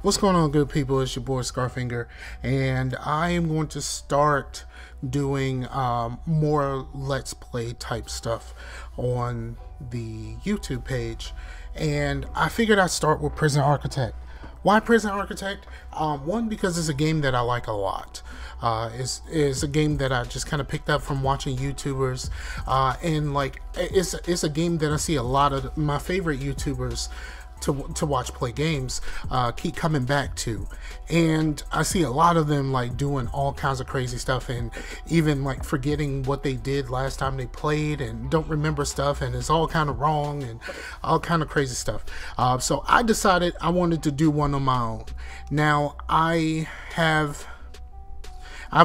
What's going on, good people? It's your boy Scarfinger, and I am going to start doing more Let's Play type stuff on the YouTube page. And I figured I'd start with Prison Architect. Why Prison Architect? One, because it's a game that I like a lot. It's a game that I just kind of picked up from watching YouTubers, and like it's a game that I see a lot of my favorite YouTubers to watch play games keep coming back to, and I see a lot of them like doing all kinds of crazy stuff, and even like forgetting what they did last time they played and don't remember stuff, and it's all kind of wrong and all kind of crazy stuff. So I decided I wanted to do one on my own. Now I've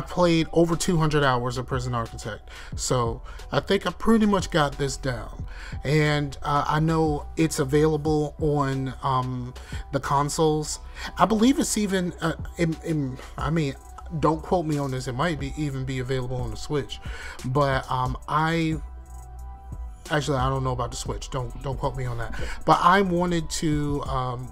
played over 200 hours of Prison Architect, so I think I pretty much got this down. And I know it's available on the consoles. I believe it's even, I mean, don't quote me on this, it might even be available on the Switch. But Actually, I don't know about the Switch. Don't quote me on that. But I wanted to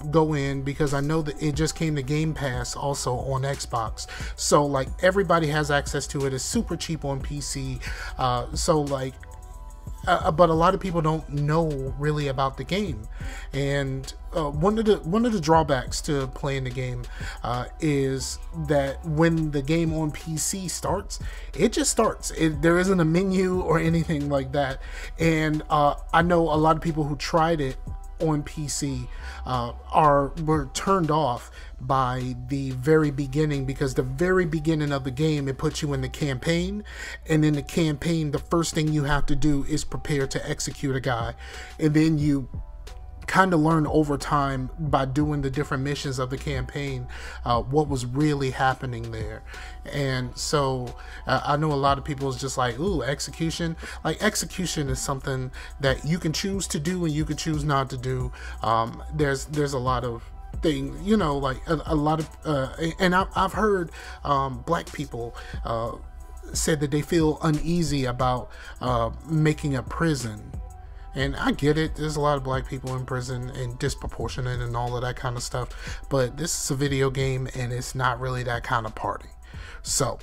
go in because I know that it just came to Game Pass also on Xbox. So like everybody has access to it. It's super cheap on PC. So like, but a lot of people don't know really about the game. And one of the drawbacks to playing the game is that when the game on PC starts, it just starts. There isn't a menu or anything like that. And I know a lot of people who tried it on PC were turned off by the very beginning, because the very beginning of the game, it puts you in the campaign, and in the campaign the first thing you have to do is prepare to execute a guy, and then you kind of learn over time by doing the different missions of the campaign what was really happening there. And so I know a lot of people is just like, ooh, execution. Like, execution is something that you can choose to do and you can choose not to do. There's a lot of thing, you know, like a lot of and I've heard black people said that they feel uneasy about making a prison. And I get it, there's a lot of black people in prison and disproportionate and all of that kind of stuff, but this is a video game and it's not really that kind of party. So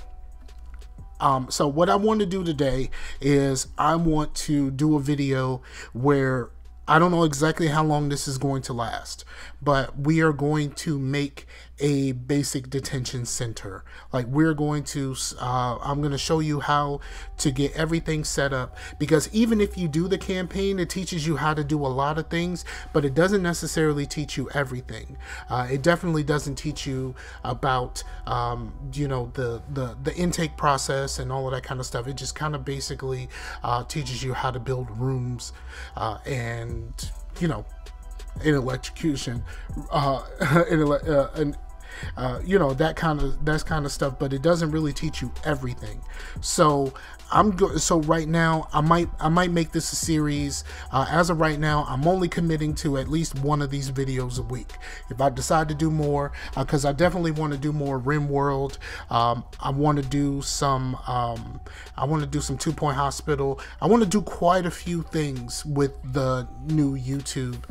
what I want to do today is I want to do a video where I don't know exactly how long this is going to last, but we are going to make a basic detention center. Like, we're going to, I'm going to show you how to get everything set up, because even if you do the campaign, it teaches you how to do a lot of things, but it doesn't necessarily teach you everything. It definitely doesn't teach you about, you know, the intake process and all of that kind of stuff. It just kind of basically teaches you how to build rooms and, you know, in electrocution, you know, that kind of stuff, but it doesn't really teach you everything. So so right now I might make this a series. As of right now, I'm only committing to at least one of these videos a week. If I decide to do more, because I definitely want to do more Rim World, I want to do some 2 Point Hospital. I want to do quite a few things with the new YouTube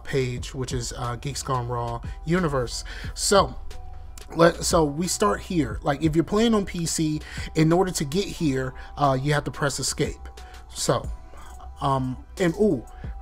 page, which is Geeks Gone Raw Universe. So we start here. Like, if you're playing on PC, in order to get here, you have to press escape. So and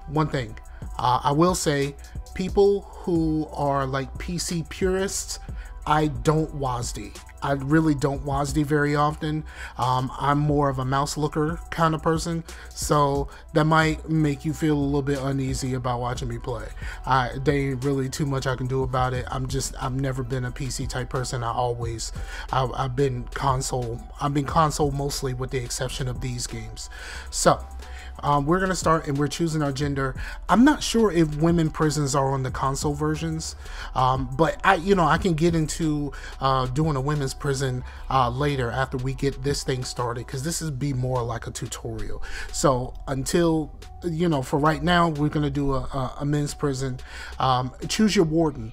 one thing I will say, people who are like PC purists, I don't WASD. I really don't WASD very often. I'm more of a mouse looker kind of person, so that might make you feel a little bit uneasy about watching me play. There ain't really too much I can do about it. I've never been a PC type person. I've been console mostly, with the exception of these games. So we're gonna start, and we're choosing our gender. I'm not sure if women prisons are on the console versions, but I can get into doing a women's prison later after we get this thing started, because this is be more like a tutorial. So until, you know, for right now, we're gonna do a men's prison. Choose your warden.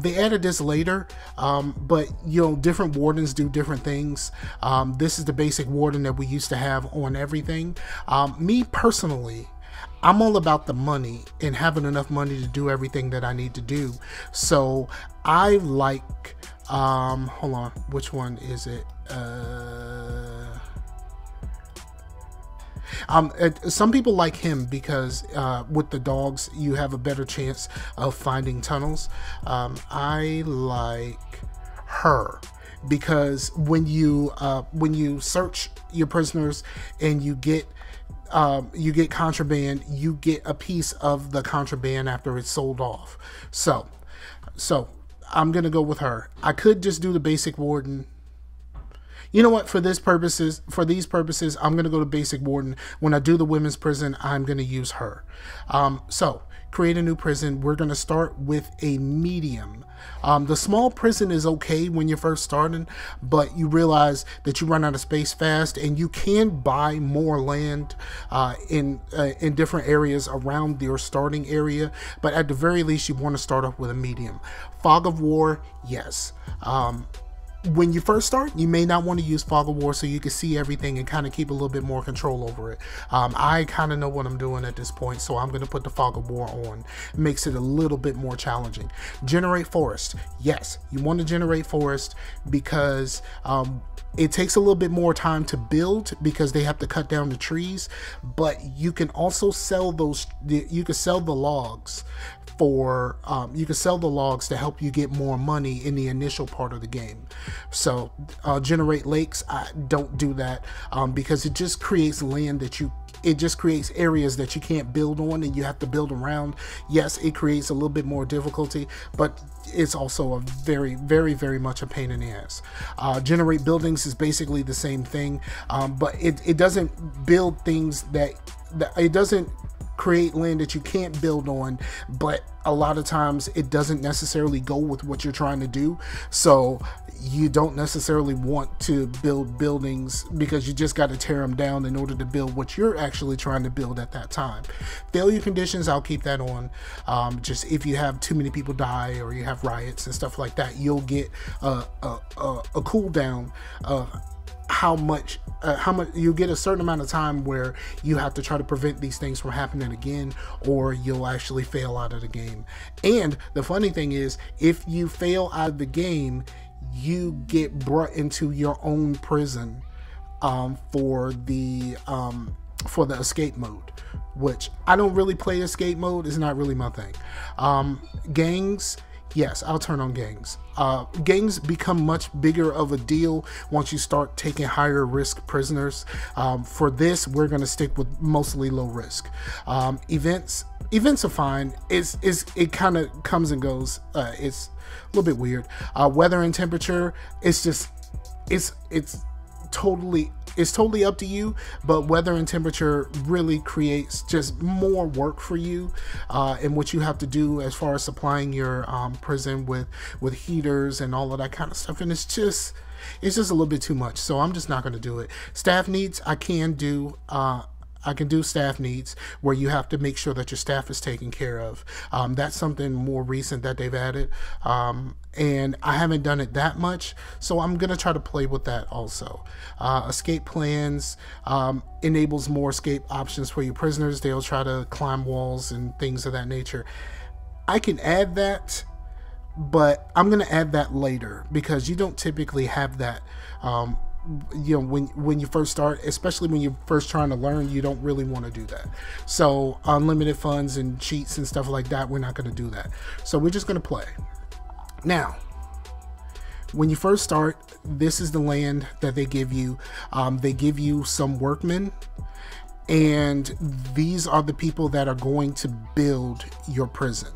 They added this later, but you know, different wardens do different things. This is the basic warden that we used to have on everything. Me personally, I'm all about the money and having enough money to do everything that I need to do. So I like, hold on, which one is it? Some people like him because with the dogs you have a better chance of finding tunnels. I like her because when you search your prisoners and you get contraband, you get a piece of the contraband after it's sold off. So I'm gonna go with her. I could just do the basic warden. You know what? For these purposes, I'm going to go to basic warden. When I do the women's prison, I'm going to use her. So create a new prison. We're going to start with a medium. The small prison is okay when you're first starting, but you realize that you run out of space fast, and you can buy more land in different areas around your starting area. But at the very least, you want to start off with a medium. Fog of War, yes. When you first start, you may not want to use Fog of War so you can see everything and kind of keep a little bit more control over it. I kind of know what I'm doing at this point, so I'm going to put the Fog of War on. It makes it a little bit more challenging. Generate forest. Yes, you want to generate forest because it takes a little bit more time to build because they have to cut down the trees, but you can also sell those. You can sell the logs for to help you get more money in the initial part of the game. So generate lakes, I don't do that because it just creates land that it just creates areas that you can't build on and you have to build around. Yes, it creates a little bit more difficulty, but it's also a very, very, very much a pain in the ass. Generate buildings is basically the same thing, but it doesn't build things that it doesn't create land that you can't build on, but a lot of times it doesn't necessarily go with what you're trying to do. So you don't necessarily want to build buildings because you just got to tear them down in order to build what you're actually trying to build at that time. Failure conditions, I'll keep that on. Just if you have too many people die or you have riots and stuff like that, you'll get a cooldown of how much you get a certain amount of time where you have to try to prevent these things from happening again, or you'll actually fail out of the game. And the funny thing is, if you fail out of the game, you get brought into your own prison for the escape mode, which I don't really play escape mode. It's not really my thing. Gangs, yes, I'll turn on gangs. Gangs become much bigger of a deal once you start taking higher risk prisoners. For this, we're going to stick with mostly low risk. Events are fine. It kind of comes and goes. It's a little bit weird. Weather and temperature, it's totally up to you, but weather and temperature really creates just more work for you and what you have to do as far as supplying your prison with heaters and all of that kind of stuff, and it's just a little bit too much, so I'm just not going to do it. Staff needs, I can do staff needs where you have to make sure that your staff is taken care of. That's something more recent that they've added, and I haven't done it that much, so I'm gonna try to play with that also. Escape plans enables more escape options for your prisoners. They'll try to climb walls and things of that nature. I can add that, but I'm gonna add that later because you don't typically have that. You know, when you first start, especially when you're first trying to learn, you don't really want to do that. So unlimited funds and cheats and stuff like that, we're not going to do that. So we're just going to play. Now, when you first start, this is the land that they give you. They give you some workmen, and these are the people that are going to build your prison.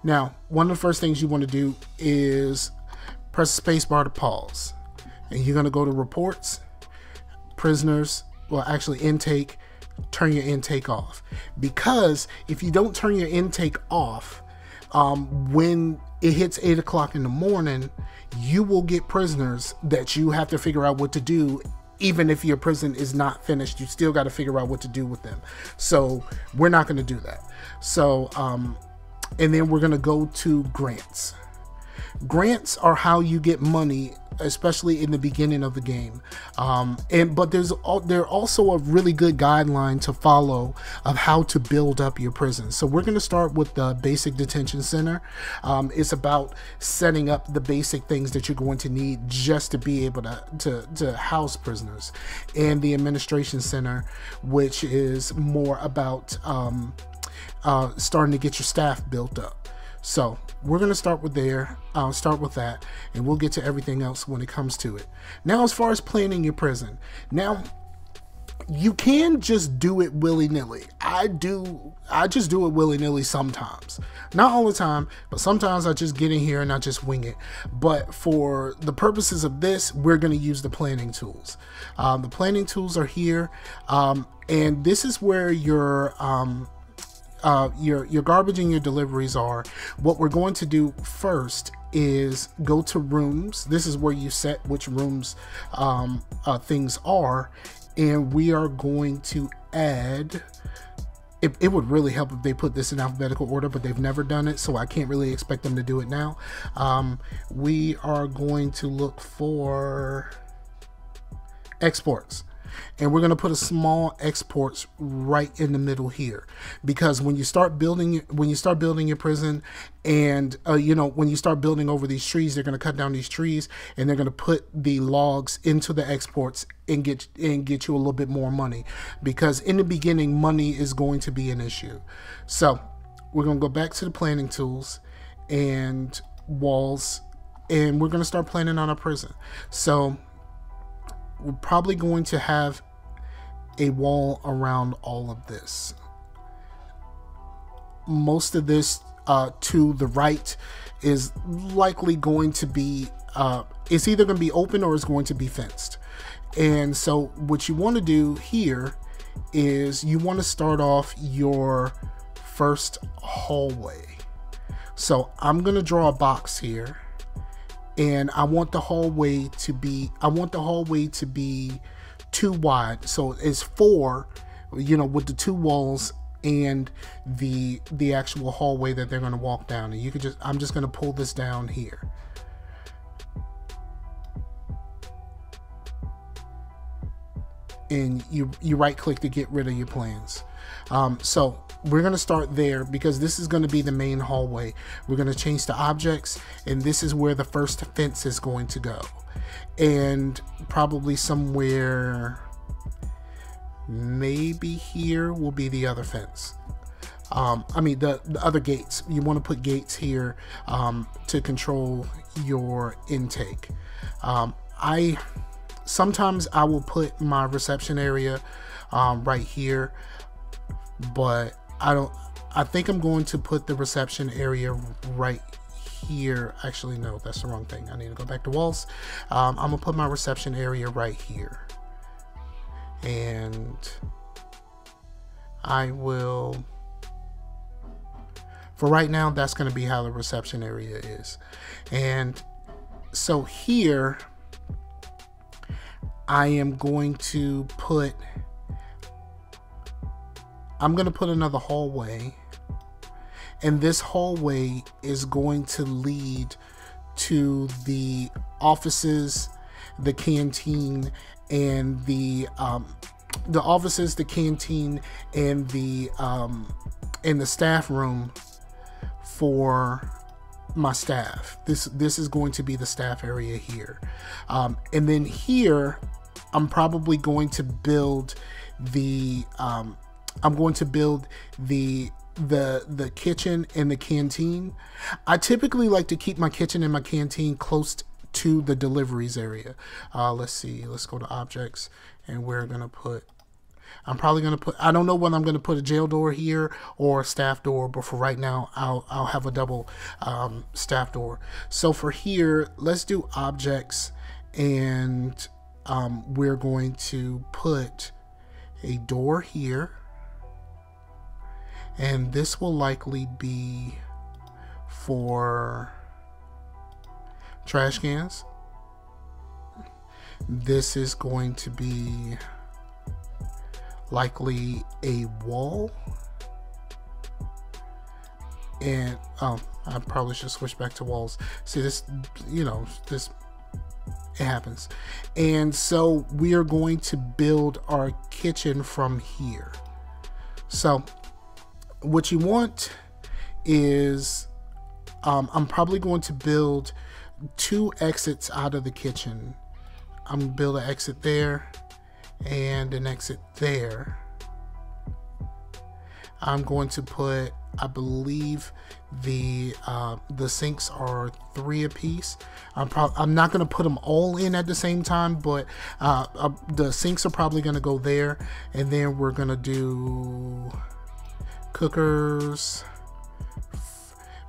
Now, one of the first things you want to do is press spacebar to pause. And you're going to go to reports, prisoners, well, actually intake, turn your intake off. Because if you don't turn your intake off, when it hits 8 o'clock in the morning, you will get prisoners that you have to figure out what to do. Even if your prison is not finished, you still got to figure out what to do with them. So we're not going to do that. So, and then we're going to go to grants. Grants are how you get money, especially in the beginning of the game. But they're also a really good guideline to follow of how to build up your prison. So we're going to start with the basic detention center. It's about setting up the basic things that you're going to need just to be able to house prisoners, and the administration center, which is more about starting to get your staff built up. So we're going to start with that, and we'll get to everything else when it comes to it. Now, as far as planning your prison, now you can just do it willy-nilly. I just do it willy-nilly sometimes. Not all the time, but sometimes I just get in here and I just wing it. But for the purposes of this, we're going to use the planning tools. The planning tools are here, and this is where your garbage and your deliveries are. What we're going to do first is go to rooms. This is where you set which rooms things are, and we are going to add. It would really help if they put this in alphabetical order, but they've never done it, so I can't really expect them to do it now. We are going to look for exports. And we're going to put a small exports right in the middle here, because when you start building your prison, and when you start building over these trees, they're going to cut down these trees, and they're going to put the logs into the exports and get you a little bit more money, because in the beginning money is going to be an issue. So we're going to go back to the planning tools and walls, and we're going to start planning on our prison. So we're probably going to have a wall around all of this. Most of this to the right is likely going to be, it's either going to be open or it's going to be fenced. And so what you want to do here is you want to start off your first hallway. So I'm going to draw a box here, and I want the hallway to be, too wide. So it's 4, with the 2 walls and the actual hallway that they're going to walk down. And I'm just going to pull this down here. And you right click to get rid of your plans. So we're going to start there, because this is going to be the main hallway. We're going to change to objects, and this is where the first fence is going to go. And probably somewhere, maybe here, will be the other fence. The other gates. You want to put gates here to control your intake. Sometimes I will put my reception area right here, but I think I'm going to put the reception area right here. Actually, no, that's the wrong thing. I need to go back to walls. I'm gonna put my reception area right here, and I will, for right now, that's going to be how the reception area is. And so here I am going to put, another hallway, and this hallway is going to lead to the offices, the canteen, and the staff room for my staff. This is going to be the staff area here, and then here I'm probably going to build the the kitchen and the canteen. I typically like to keep my kitchen and my canteen close to the deliveries area. Let's see, let's go to objects, and we're gonna put, I'm probably gonna put, I don't know when I'm gonna put a jail door here or a staff door, but for right now I'll have a double staff door. So for here, let's do objects, and we're going to put a door here, and this will likely be for trash cans. This is going to be likely a wall, and I probably should switch back to walls. See this, you know, this, it happens. And so we are going to build our kitchen from here. So what you want is, I'm probably going to build 2 exits out of the kitchen. I'm gonna build an exit there and an exit there. I'm going to put, I believe the sinks are 3 apiece. I'm not going to put them all in at the same time, but the sinks are probably going to go there, and then we're going to do cookers.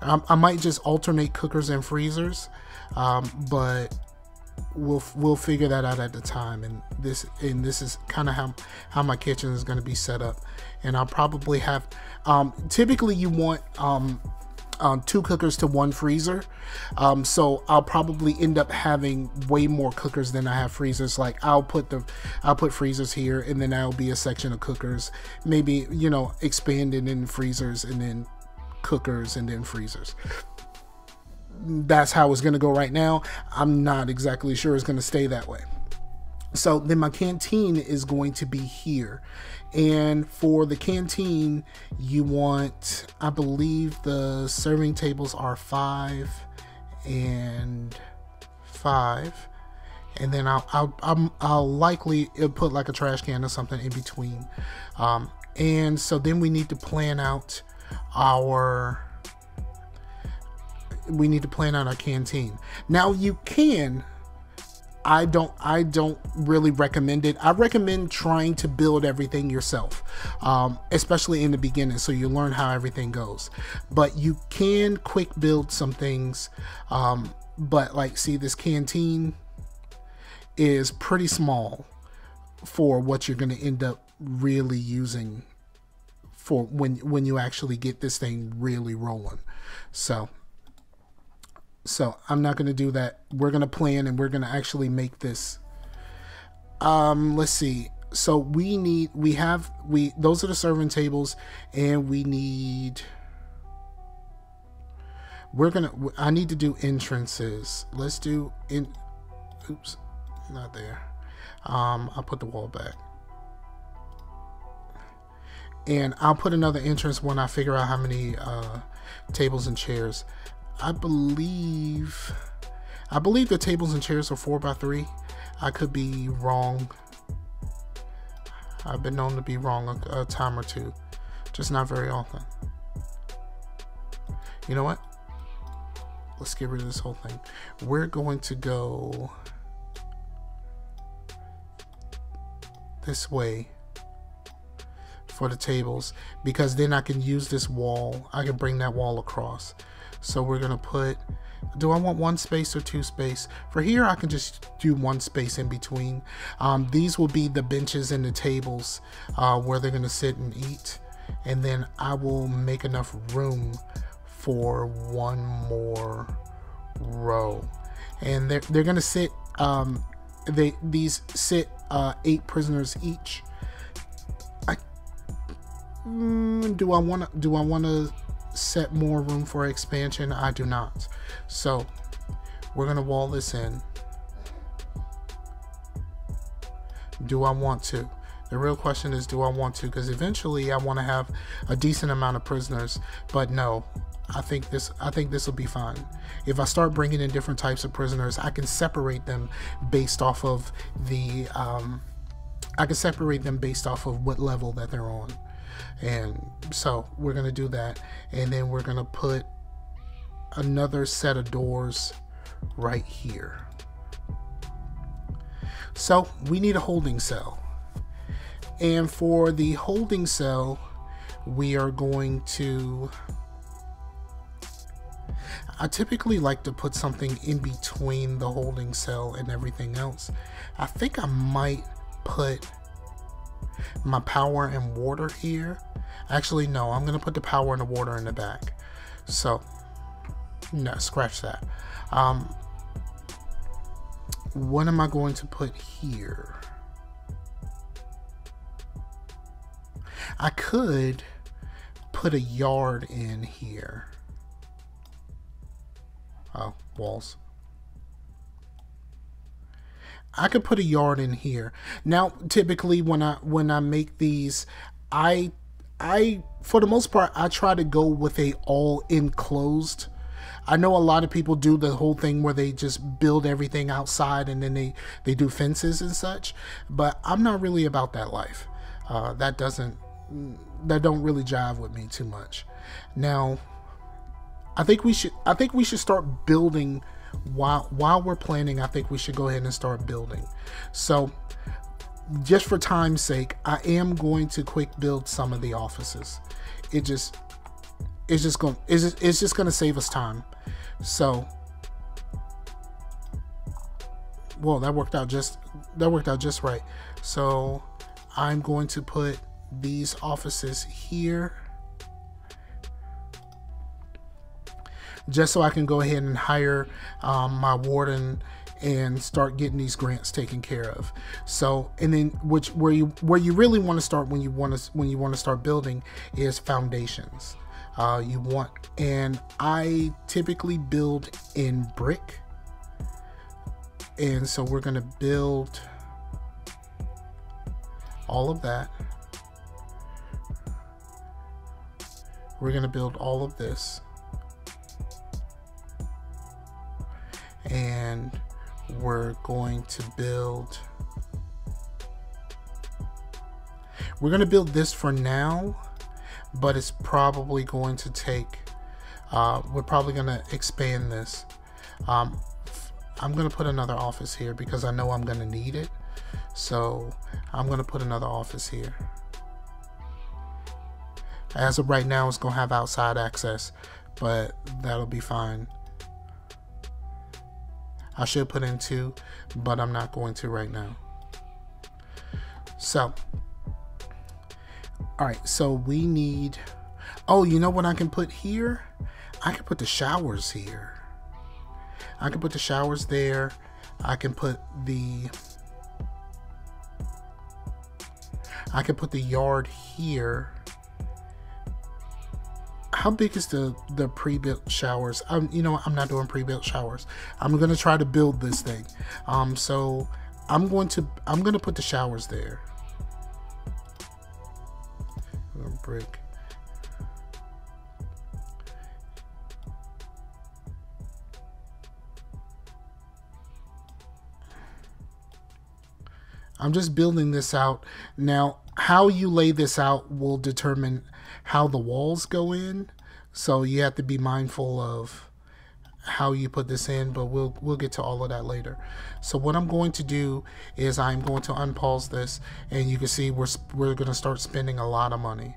I might just alternate cookers and freezers, but we'll figure that out at the time. And this is kind of how my kitchen is going to be set up. And I'll probably have, typically you want 2 cookers to 1 freezer, so I'll probably end up having way more cookers than I have freezers. Like I'll put freezers here, and then that'll be a section of cookers, maybe, you know, expanded in freezers, and then cookers, and then freezers. That's how it's going to go right now. I'm not exactly sure it's going to stay that way. So then my canteen is going to be here, and for the canteen you want, I believe the serving tables are 5 and 5, and then I'll likely put like a trash can or something in between, and so then we need to plan out our canteen. Now you can, I don't really recommend it. I recommend trying to build everything yourself, especially in the beginning, so you learn how everything goes. But you can quick build some things, but like, see, this canteen is pretty small for what you're going to end up really using for when you actually get this thing really rolling. So I'm not going to do that. We're going to plan, and we're going to actually make this. Let's see. So those are the serving tables, and I need to do entrances. Let's do oops, not there. I'll put the wall back. And I'll put another entrance when I figure out how many tables and chairs. I believe the tables and chairs are 4x3. I could be wrong. I've been known to be wrong a time or two, just not very often. You know what? Let's get rid of this whole thing. We're going to go this way for the tables, because then I can use this wall. I can bring that wall across. So we're gonna put, do I want 1 space or 2 space? For here, I can just do 1 space in between. These will be the benches and the tables where they're gonna sit and eat. And then I will make enough room for 1 more row. And they're gonna sit, these sit 8 prisoners each. Do I wanna set more room for expansion? I do not. So we're gonna wall this in. Do I want to? The real question is, do I want to? Because eventually I want to have a decent amount of prisoners, but no, I think this will be fine. If I start bringing in different types of prisoners, I can separate them based off of the what level that they're on. And so we're going to do that, and then we're going to put another set of doors right here. So we need a holding cell, and for the holding cell we are going to, I typically like to put something in between the holding cell and everything else. I think I might put my power and water here. Actually, no, I'm gonna put the power and the water in the back. So no, scratch that. What am I going to put here? I could put a yard in here. walls. I could put a yard in here. Now, typically when I make these, I for the most part I try to go with a all enclosed. I know a lot of people do the whole thing where they just build everything outside and then they do fences and such, but I'm not really about that life. That don't really jive with me too much. Now, I think we should start building while we're planning. I think we should go ahead and start building. So, just for time's sake, I am going to quick build some of the offices. It's just going to save us time. So, well, that worked out just right. So, I'm going to put these offices here, just so I can go ahead and hire my warden and start getting these grants taken care of. So, and then where you really want to start when you want to start building is foundations. And I typically build in brick, and so we're going to build all of that. We're going to build all of this, and we're going to build this for now, but it's probably going to take we're probably going to expand this. I'm going to put another office here because I know I'm going to need it, so I'm going to put another office here. As of right now, it's going to have outside access, but that'll be fine. I should put in 2, but I'm not going to right now. So, all right, so we need, oh, you know what I can put here? I can put the showers here. I can put the showers there. I can put the yard here. How big is the pre-built showers? You know what? I'm not doing pre-built showers. I'm gonna try to build this thing. So I'm gonna put the showers there. Brick. I'm just building this out. Now, how you lay this out will determine how the walls go in. So you have to be mindful of how you put this in, but we'll get to all of that later. So what I'm going to do is I'm going to unpause this, and you can see we're going to start spending a lot of money,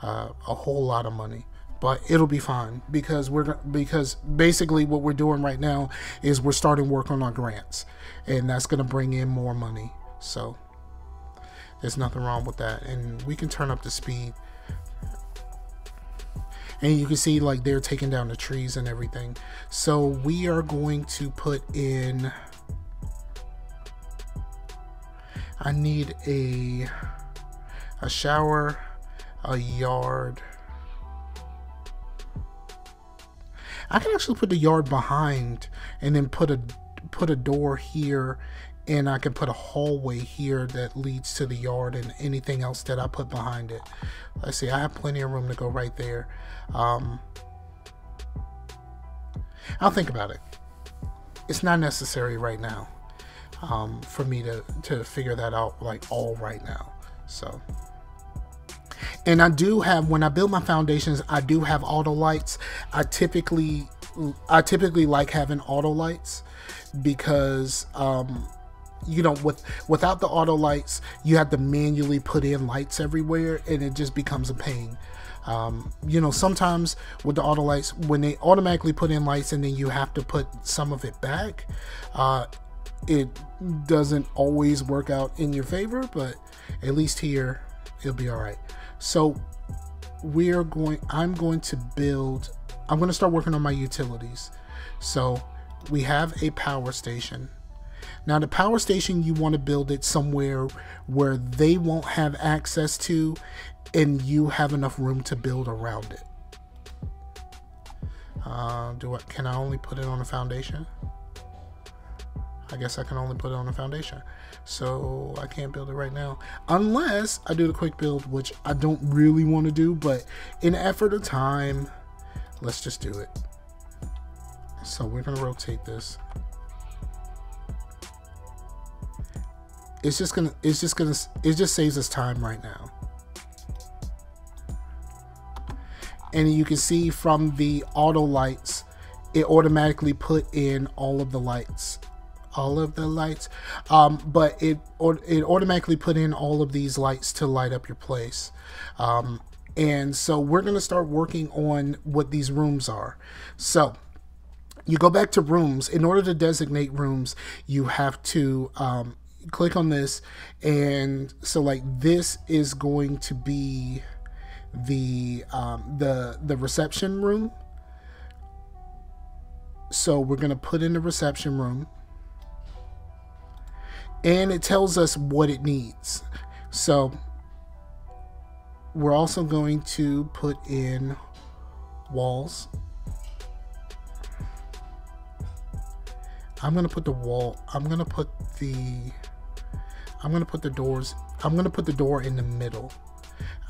a whole lot of money. But it'll be fine because basically what we're doing right now is we're starting work on our grants, and that's going to bring in more money. So there's nothing wrong with that, and we can turn up the speed. And you can see like they're taking down the trees and everything. So we are going to put in, I need a shower, a yard. I can actually put the yard behind and then put a door here, and I can put a hallway here that leads to the yard and anything else that I put behind it. Let's see, I have plenty of room to go right there. I'll think about it. It's not necessary right now for me to figure that out like all right now. So, and I do have, when I build my foundations, I do have auto lights. I typically like having auto lights because you know, without the auto lights, you have to manually put in lights everywhere, and it just becomes a pain. You know, sometimes with the auto lights, when they automatically put in lights and then you have to put some of it back, it doesn't always work out in your favor, but at least here it'll be all right. So I'm going to start working on my utilities. So we have a power station. Now the power station, you want to build it somewhere where they won't have access to, and you have enough room to build around it. Can I only put it on a foundation? I guess I can only put it on a foundation. So I can't build it right now. Unless I do the quick build, which I don't really want to do, but in effort of time, let's just do it. So we're going to rotate this. It just saves us time right now. And you can see from the auto lights, it automatically put in all of the lights. But it automatically put in all of these lights to light up your place. And so we're going to start working on what these rooms are. So you go back to rooms. In order to designate rooms, you have to click on this. And so like this is going to be the reception room. So we're going to put in the reception room, and it tells us what it needs. So we're also going to put in walls. I'm going to put the wall, I'm going to put the doors, I'm going to put the door in the middle.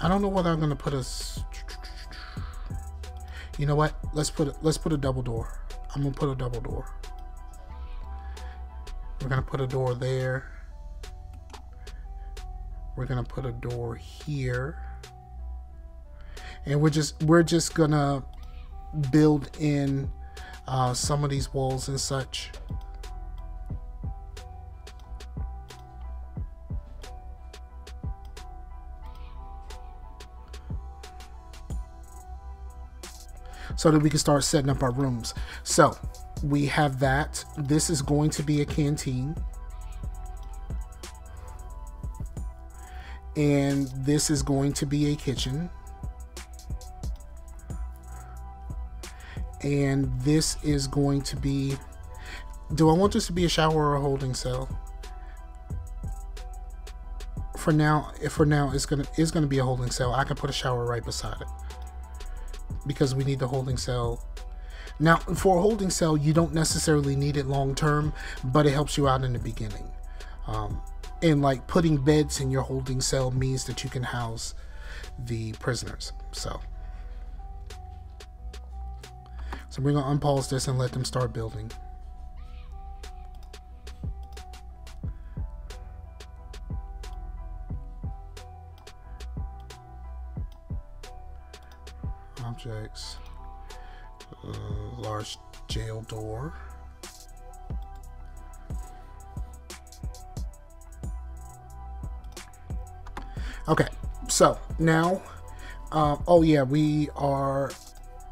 I don't know whether I'm going to put you know what? Let's put a double door. I'm going to put a double door. We're going to put a door there. We're going to put a door here. And we're just going to build in some of these walls and such. So that we can start setting up our rooms. So we have that. This is going to be a canteen. And this is going to be a kitchen. And this is going to be, do I want this to be a shower or a holding cell? For now it's gonna be a holding cell. I can put a shower right beside it, because we need the holding cell. Now, for a holding cell, you don't necessarily need it long term, but it helps you out in the beginning. And like putting beds in your holding cell means that you can house the prisoners. So we're gonna unpause this and let them start building. Objects, large jail door. Okay, so now, oh yeah,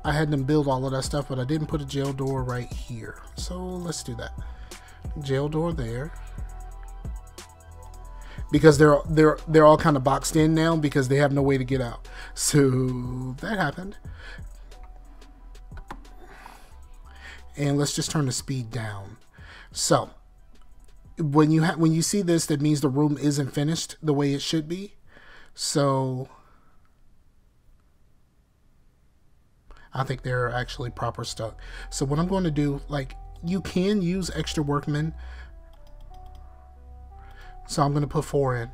I had them build all of that stuff, but I didn't put a jail door right here. So let's do that. Jail door there. Because they're all kind of boxed in now because they have no way to get out. So that happened. And let's just turn the speed down. So when you see this, that means the room isn't finished the way it should be. So I think they're actually proper stuck. So what I'm going to do, like, you can use extra workmen. So I'm going to put 4 in.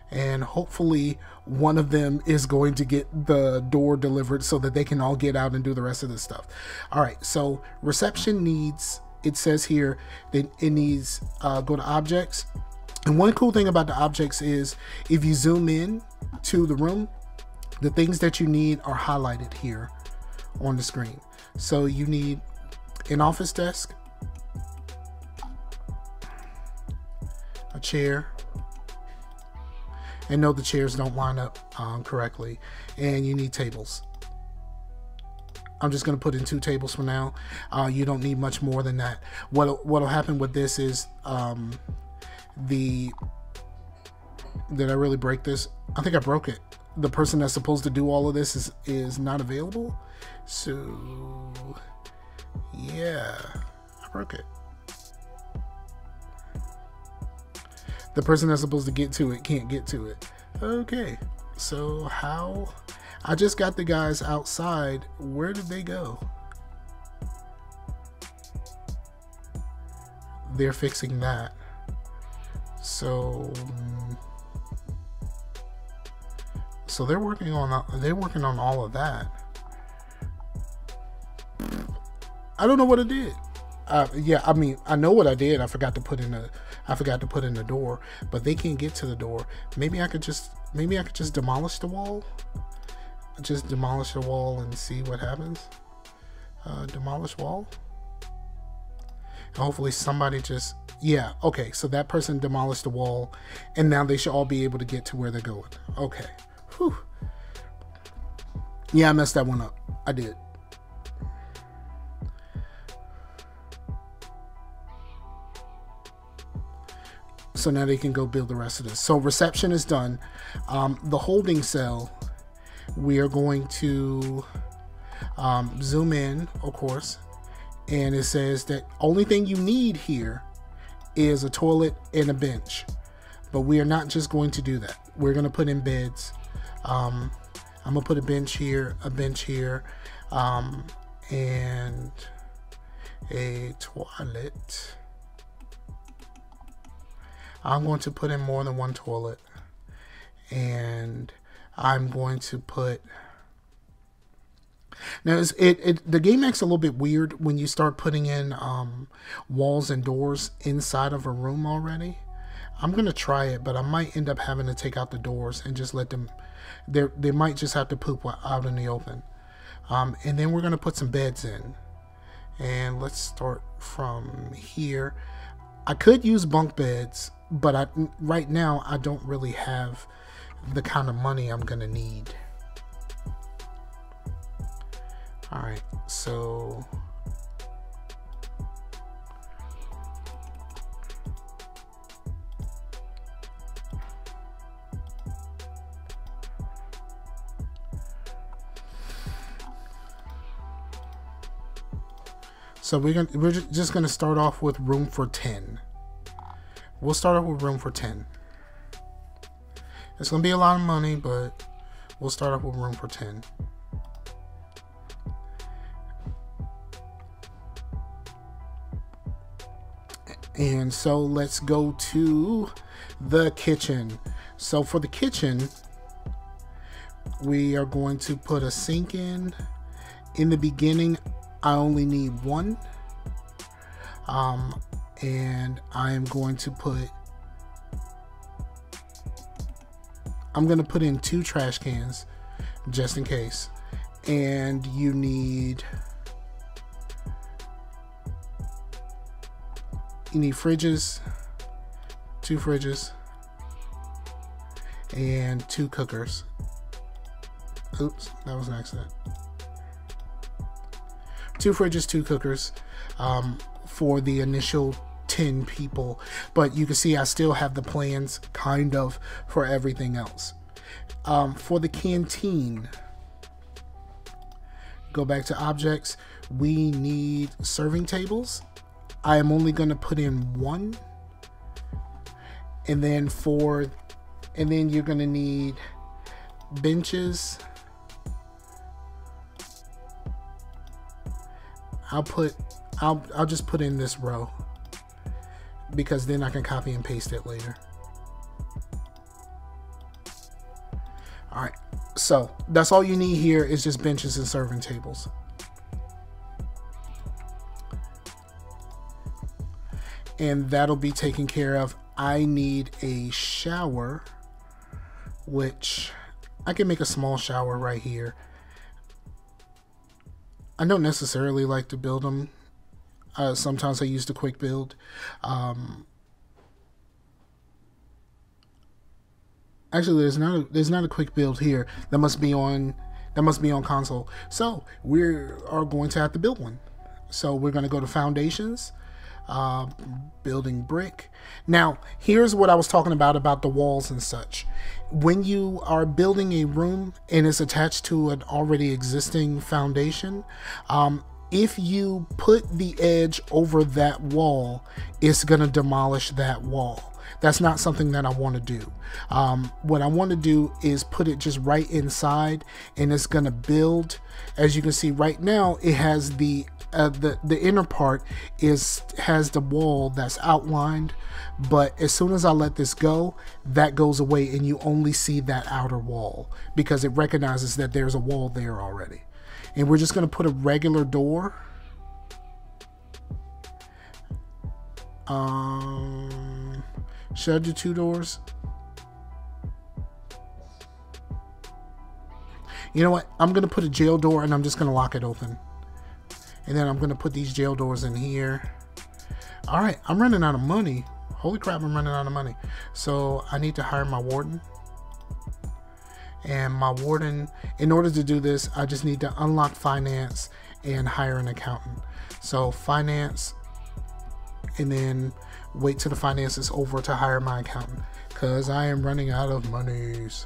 And hopefully one of them is going to get the door delivered so that they can all get out and do the rest of this stuff. All right, so reception needs, it says here that it needs, go to objects. And one cool thing about the objects is if you zoom in to the room, the things that you need are highlighted here on the screen. So you need an office desk, a chair, and no, the chairs don't line up correctly, and you need tables. I'm just going to put in 2 tables for now. You don't need much more than that. What'll happen with this is did I really break this? I think I broke it. The person that's supposed to do all of this is not available. So yeah, I broke it. The person that's supposed to get to it can't get to it. Okay, so how I just got the guys outside. Where did they go? They're fixing that. So they're working on all of that. I don't know what I did. Yeah, I mean, I know what I did. I forgot to put in the door, but they can't get to the door. Maybe I could just demolish the wall. Just demolish the wall and see what happens. Demolish wall. And hopefully somebody just, yeah, okay. So that person demolished the wall, and now they should all be able to get to where they're going. Okay. Whew. Yeah, I messed that one up. I did. So now they can go build the rest of this. So reception is done. The holding cell, we are going to zoom in, of course, and it says that only thing you need here is a toilet and a bench. But we are not just going to do that. We're going to put in beds. I'm going to put a bench here, and a toilet. I'm going to put in more than one toilet, and I'm going to put. Now, the game acts a little bit weird when you start putting in walls and doors inside of a room already. I'm gonna try it, but I might end up having to take out the doors and just let them. They might just have to poop out in the open. And then we're gonna put some beds in, and let's start from here. I could use bunk beds, but right now I don't really have the kind of money I'm gonna need. All right, so we're just gonna start off with room for 10. We'll start off with room for 10. It's gonna be a lot of money, but we'll start off with room for 10. And so let's go to the kitchen. So for the kitchen, we are going to put a sink in. In the beginning, I only need one. And I am going to put, I'm going to put in 2 trash cans just in case. And you need fridges, 2 fridges, and 2 cookers. Oops, that was an accident. 2 fridges, 2 cookers for the initial 10 people, but you can see I still have the plans kind of for everything else. For the canteen, go back to objects. We need serving tables. I am only going to put in 1, and then you're going to need benches. I'll just put in this row because then I can copy and paste it later. All right, so that's all you need here is just benches and serving tables. And that'll be taken care of. I need a shower, which I can make a small shower right here. I don't necessarily like to build them. Sometimes I use the quick build. Actually, there's not a quick build here. That must be on console. So we are going to have to build one. So we're going to go to foundations. Building brick. Now, here's what I was talking about the walls and such. When you are building a room and it's attached to an already existing foundation, if you put the edge over that wall, it's gonna demolish that wall. that's not something that I want to do. What I want to do is put it just right inside, and it's going to build. As you can see right now, it has the inner part has the wall that's outlined, but as soon as I let this go, that goes away and you only see that outer wall because it recognizes that there's a wall there already. And we're just going to put a regular door. Should I do 2 doors? You know what? I'm going to put a jail door and I'm just going to lock it open. And then I'm going to put these jail doors in here. All right, I'm running out of money. Holy crap, I'm running out of money. So I need to hire my warden. And my warden, in order to do this, I just need to unlock finance and hire an accountant. So finance, and then wait till the finance is over to hire my accountant, because I am running out of monies.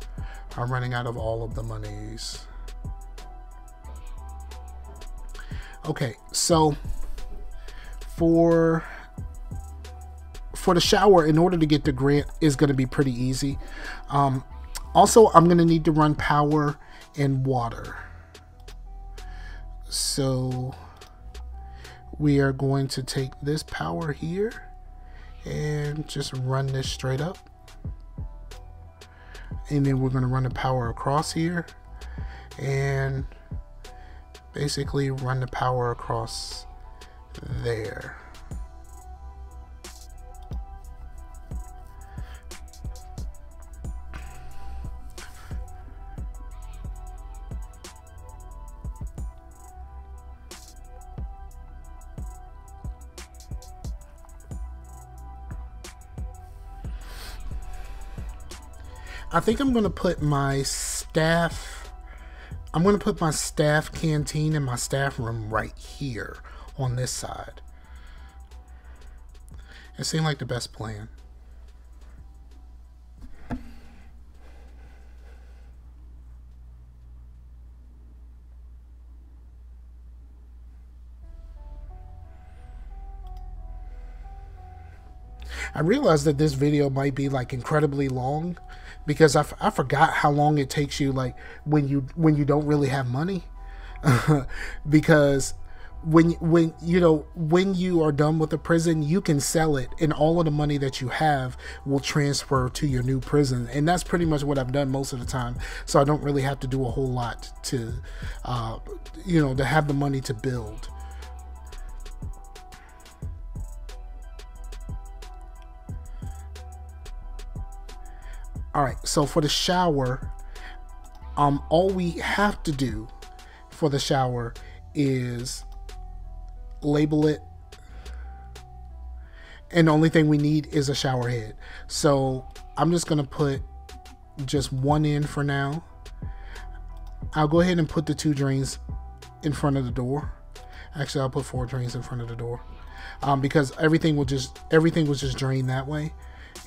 I'm running out of all of the monies. Okay, so for the shower, in order to get the grant, is going to be pretty easy. Also, I'm going to need to run power and water. So we are going to take this power here and just run this straight up. And then we're going to run the power across here and basically run the power across there. I think I'm going to put my staff, canteen and my staff room right here on this side. It seemed like the best plan. I realized that this video might be like incredibly long because I forgot how long it takes you, like when you don't really have money. Because when you are done with the prison, you can sell it and all of the money that you have will transfer to your new prison. And that's pretty much what I've done most of the time. So I don't really have to do a whole lot to to have the money to build. All right, so for the shower, all we have to do for the shower is label it, and the only thing we need is a shower head. So I'm just gonna put just one in for now. I'll go ahead and put the 2 drains in front of the door. Actually, I'll put 4 drains in front of the door, because everything was just drained that way.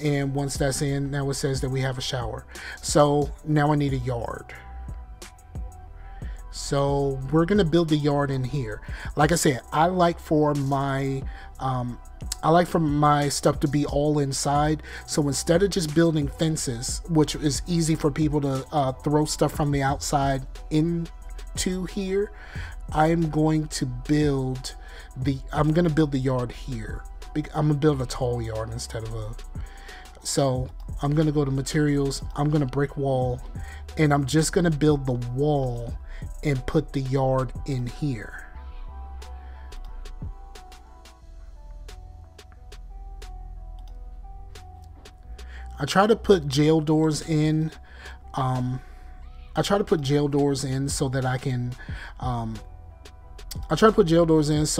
And once that's in, now it says that we have a shower. So now I need a yard. So we're gonna build the yard in here. Like I said, I like for my stuff to be all inside. So instead of just building fences, which is easy for people to throw stuff from the outside into here, I'm going to build the yard here. I'm gonna build a tall yard instead of a. So I'm gonna go to materials, I'm gonna brick wall, and I'm just gonna build the wall and put the yard in here. I try to put jail doors in. So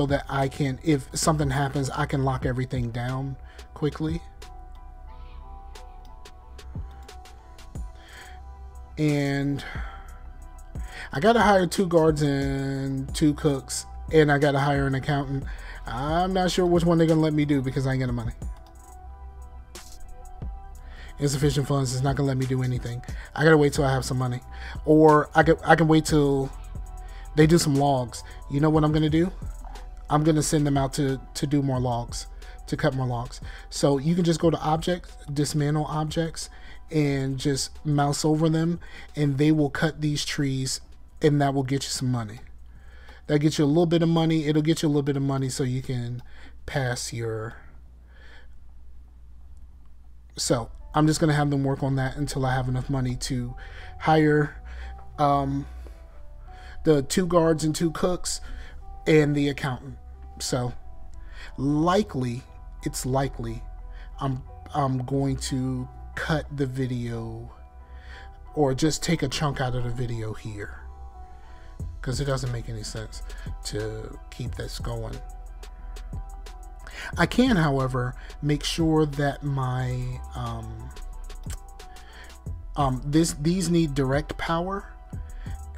that I can, if something happens, I can lock everything down quickly. And I gotta hire 2 guards and 2 cooks, and I gotta hire an accountant. I'm not sure which one they're gonna let me do because I ain't got no money. Insufficient funds is not gonna let me do anything. I gotta wait till I have some money, or I can wait till they do some logs. You know what I'm gonna do? I'm gonna send them out to do more logs, to cut more logs. So you can just go to objects, dismantle objects, and just mouse over them, and they will cut these trees, and that will get you some money. That gets you a little bit of money. It'll get you a little bit of money so you can pass your... So I'm just going to have them work on that until I have enough money to hire the 2 guards and 2 cooks and the accountant. So it's likely I'm going to cut the video, or just take a chunk out of the video here, because it doesn't make any sense to keep this going. I can, however, make sure that my these need direct power.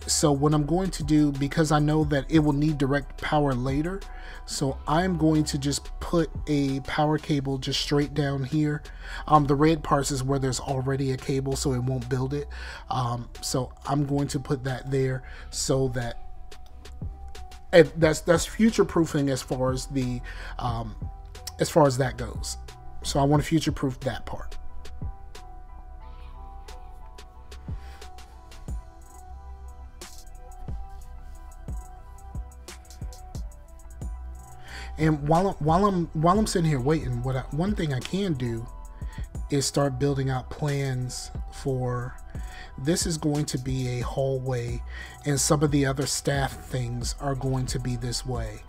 So what I'm going to do, because I know that it will need direct power later, so I'm going to just put a power cable just straight down here. The red parts is where there's already a cable, so it won't build it. So I'm going to put that there, so that that's future proofing as far as the as far as that goes. So I want to future proof that part. And while I'm sitting here waiting, one thing I can do is start building out plans for... This is going to be a hallway, and some of the other staff things are going to be this way.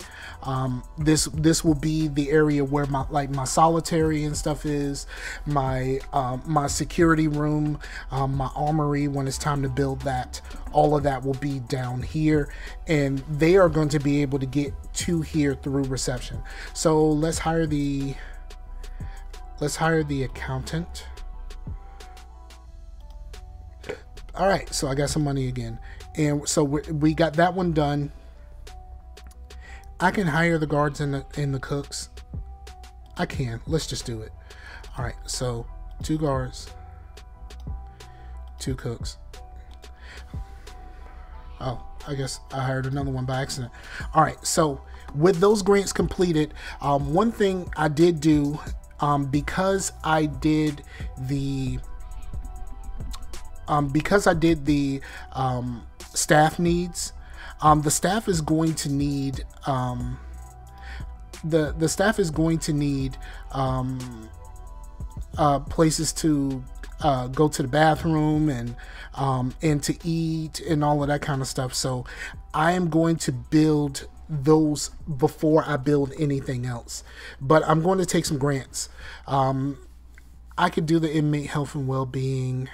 This will be the area where my solitary and stuff is, my security room, my armory. When it's time to build that, all of that will be down here, and they are going to be able to get to here through reception. So let's hire the accountant. All right, so I got some money again, and so we got that one done. I can hire the guards and the cooks. I can. Let's just do it. All right, so 2 guards, 2 cooks. Oh, I guess I hired another one by accident. All right, so with those grants completed, one thing I did do, because I did the staff needs, the staff is going to need the staff is going to need places to go to the bathroom and to eat and all of that kind of stuff. So I am going to build those before I build anything else, but I'm going to take some grants. I could do the inmate health and well-being.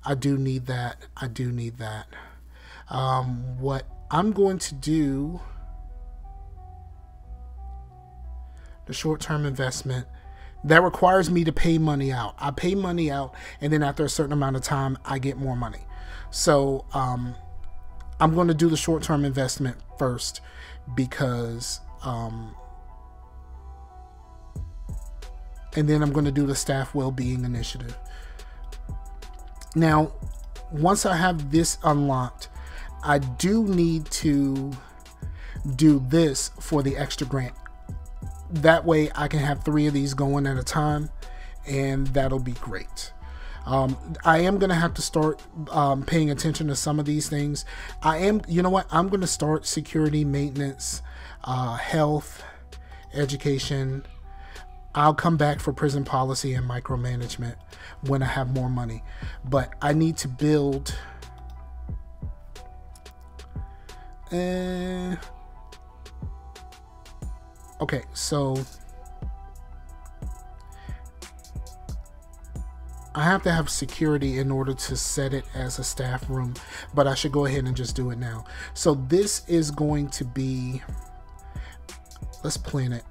I do need that. What I'm going to do, the short-term investment, that requires me to pay money out. I pay money out, and then after a certain amount of time, I get more money. So I'm going to do the short-term investment first, because and then I'm going to do the staff well-being initiative. Now, once I have this unlocked, I do need to do this for the extra grant. That way I can have 3 of these going at a time, and that'll be great. I am going to have to start paying attention to some of these things. You know what? I'm going to start security, maintenance, health, education. I'll come back for prison policy and micromanagement when I have more money. But I need to build... okay, so... I have to have security in order to set it as a staff room, but I should go ahead and just do it now. So this is going to be... Let's plan it.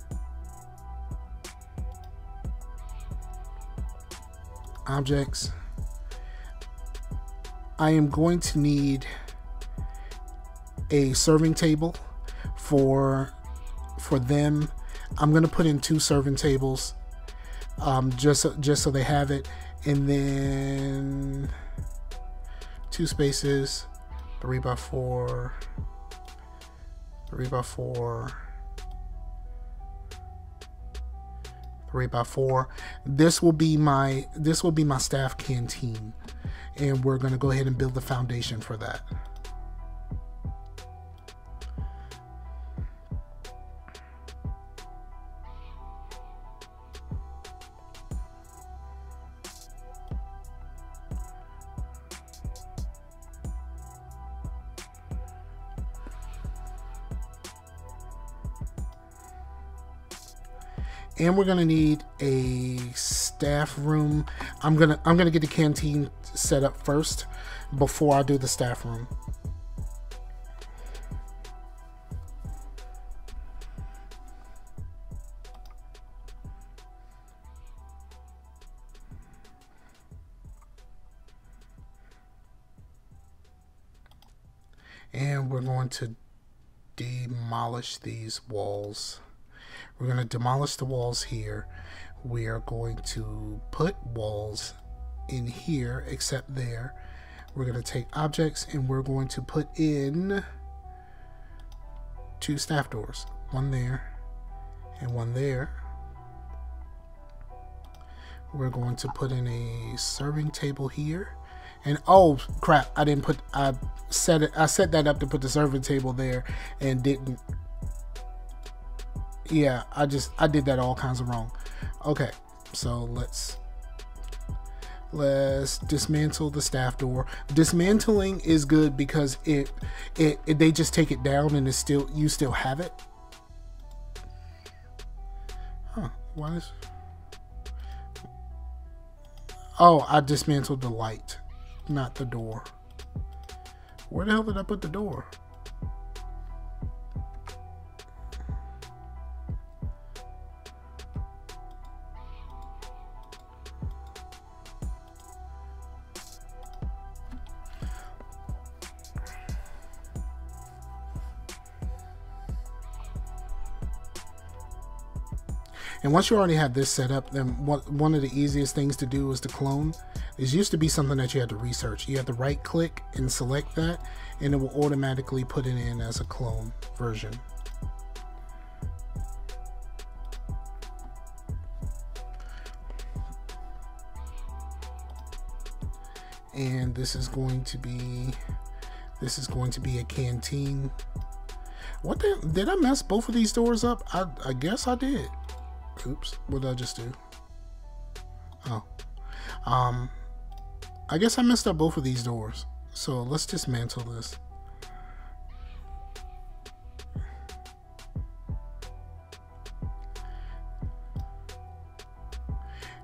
Objects. I am going to need a serving table for them. I'm going to put in 2 serving tables, just so they have it, and then 2 spaces, 3x4, 3x4, 3x4. This will be my staff canteen, and we're going to go ahead and build the foundation for that. And we're gonna need a staff room. I'm gonna get the canteen set up first before I do the staff room. And we're going to demolish these walls. We're going to demolish the walls here. We are going to put walls in here, except there. We're going to take objects and we're going to put in 2 staff doors. One there and one there. We're going to put in a serving table here. And oh crap, I set that up to put the serving table there and didn't. Yeah, I did that all kinds of wrong. Okay, so let's dismantle the staff door. Dismantling is good because they just take it down and you still have it. Huh, why is... Oh, I dismantled the light, not the door. Where the hell did I put the door? And once you already have this set up, then one of the easiest things to do is to clone. It used to be something that you had to research. You had to right click and select that, and it will automatically put it in as a clone version. And this is going to be a canteen. What did I mess both of these doors up? I guess I did. Oops, what did I just do? Oh, I guess I messed up both of these doors. So let's dismantle this.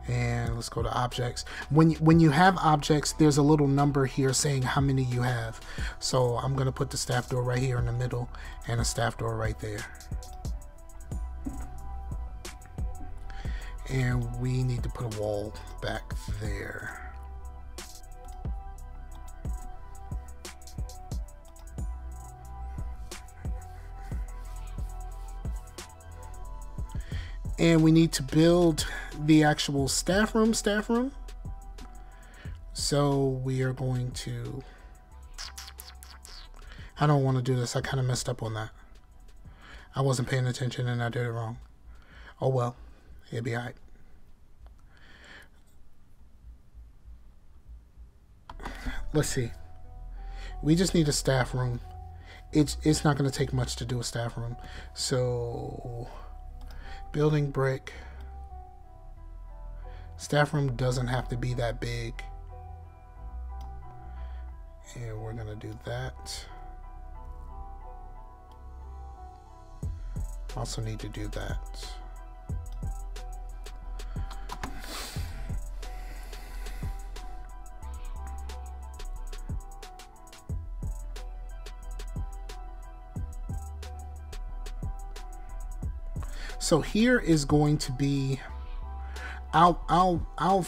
And let's go to objects. When you have objects, there's a little number here saying how many you have. So I'm gonna put the staff door right here in the middle and a staff door right there. And we need to put a wall back there. And we need to build the actual staff room. So we are going to... I don't want to do this. I kind of messed up on that. I wasn't paying attention and I did it wrong. Oh well, it'll be alright. Let's see. We just need a staff room. It's not going to take much to do a staff room. So, building brick. Staff room doesn't have to be that big. And we're going to do that. Also need to do that. So here is going to be, I'll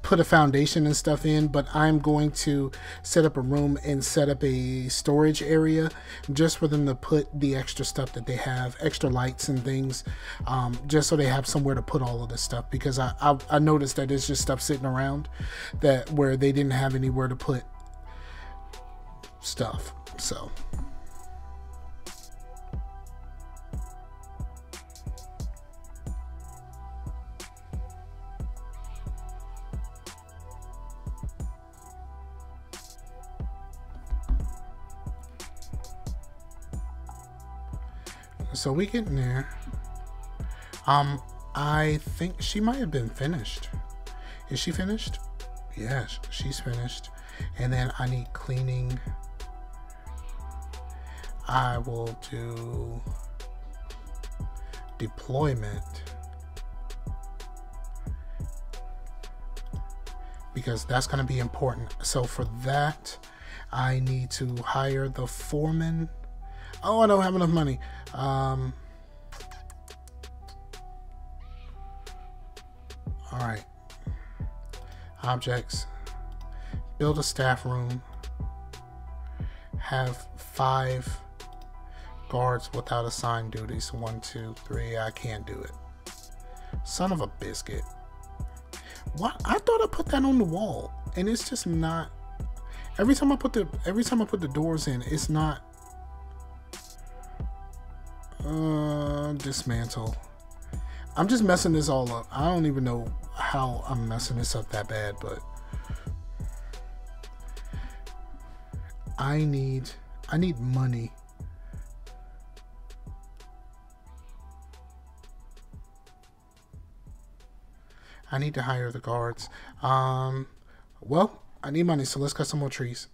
put a foundation and stuff in, but I'm going to set up a room and set up a storage area just for them to put the extra stuff that they have, extra lights and things, just so they have somewhere to put all of this stuff, because I noticed that there's just stuff sitting around that where they didn't have anywhere to put stuff. So so we getting there. I think she might have been finished. Is she finished? Yes, she's finished. And then I need cleaning. I will do deployment because that's going to be important. So for that, I need to hire the foreman. Oh, I don't have enough money. All right. Objects. Build a staff room. Have 5 guards without assigned duties. 1, 2, 3. I can't do it. Son of a biscuit. What? I thought I put that on the wall, and it's just not. Every time I put the doors in, it's not. Dismantle. I'm just messing this all up. I don't even know how I'm messing this up that bad, but I need money. I need to hire the guards. Well, I need money, so let's cut some more trees.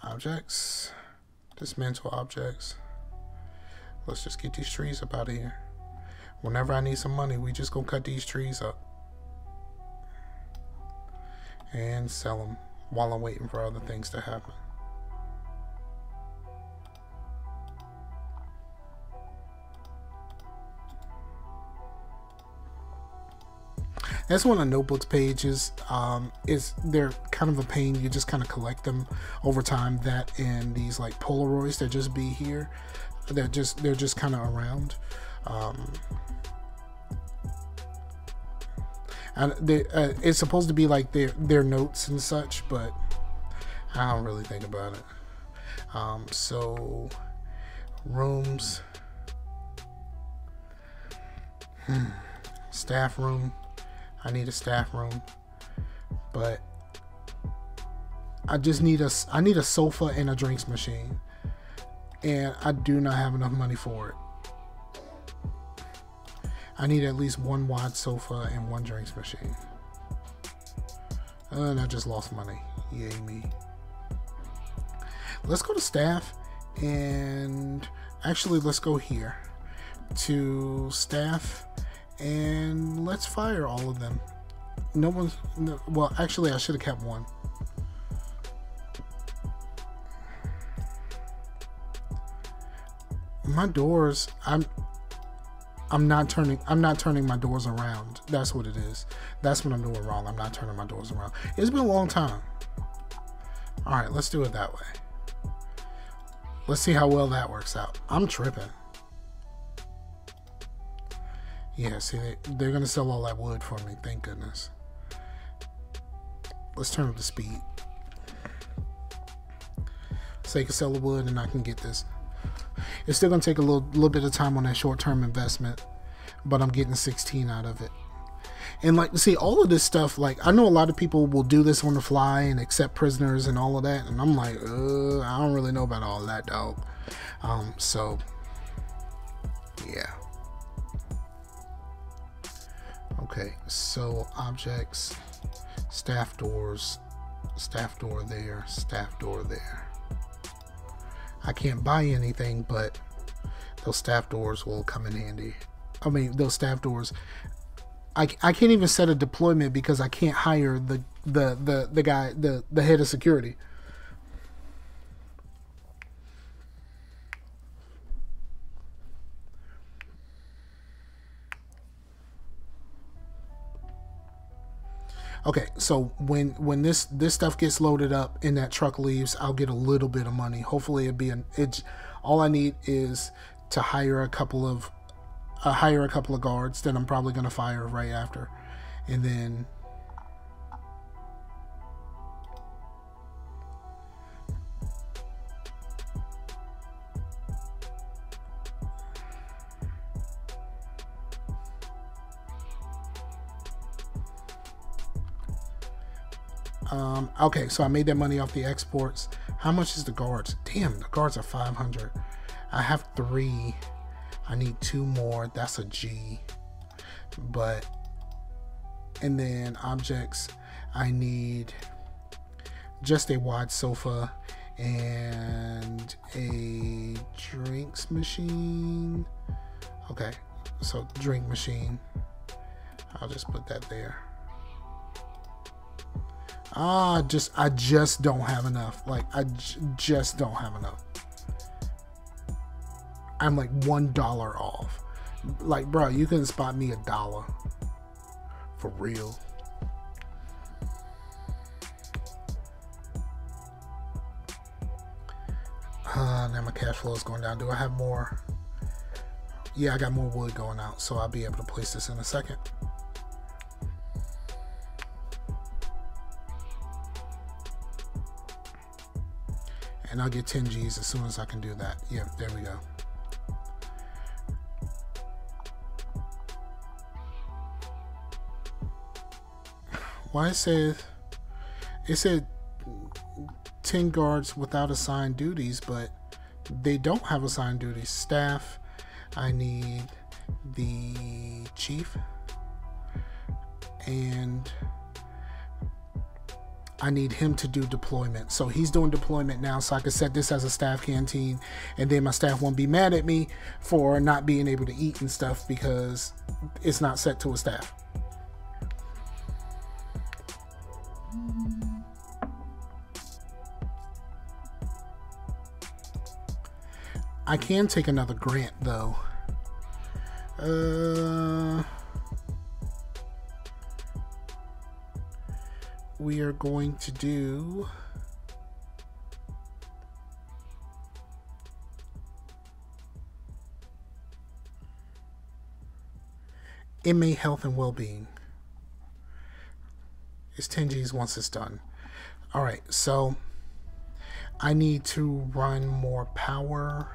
Objects. Dismantle objects. Let's just get these trees up out of here. Whenever I need some money, we just gonna cut these trees up and sell them while I'm waiting for other things to happen. That's one of Notebook's pages. They're kind of a pain. You just kind of collect them over time. That and these like Polaroids that just be here. They're just kind of around. And it's supposed to be like their notes and such, but I don't really think about it. So rooms, staff room. I need a staff room, but I need a sofa and a drinks machine, and I do not have enough money for it. I need at least 1 wide sofa and 1 drinks machine. And I just lost money. Yay me. Let's go to staff, and actually let's go here to staff, and let's fire all of them. Well, actually I should have kept 1. My doors, I'm not turning my doors around. That's what it is. That's what I'm doing wrong. I'm not turning my doors around. It's been a long time. All right, let's do it that way. Let's see how well that works out. I'm tripping. Yeah, see, they're gonna sell all that wood for me. Thank goodness. Let's turn up the speed so they can sell the wood and I can get this. It's still gonna take a little bit of time on that short-term investment, but I'm getting 16 out of it. And like, see, all of this stuff, like, I know a lot of people will do this on the fly and accept prisoners and all of that, and I'm like, I don't really know about all that, dog. So yeah. Okay, so objects, staff doors, staff door there, staff door there. I can't buy anything, but those staff doors will come in handy. I mean, those staff doors. I can't even set a deployment because I can't hire the guy, the head of security. Okay, so when this stuff gets loaded up and that truck leaves, I'll get a little bit of money. Hopefully all I need is to hire a couple of guards that I'm probably gonna fire right after, and then okay, so I made that money off the exports. How much is the guards? Damn, the guards are 500. I have 3. I need 2 more. That's a G. But, and then objects, I need just a wide sofa and a drinks machine. Okay, so drink machine. I'll just put that there. I just don't have enough. Like, I just don't have enough. I'm like $1 off. Like, bro, you couldn't spot me $1 for real. Now my cash flow is going down. Do I have more? Yeah, I got more wood going out, so I'll be able to place this in a second. And I'll get 10 G's as soon as I can do that. Yeah, there we go. Why it said 10 guards without assigned duties, but they don't have assigned duties. Staff, I need the chief, and I need him to do deployment. So he's doing deployment now, so I can set this as a staff canteen, and then my staff won't be mad at me for not being able to eat and stuff because it's not set to a staff. I can take another grant though. We are going to do inmate health and well-being. It's 10 G's once it's done. All right, so I need to run more power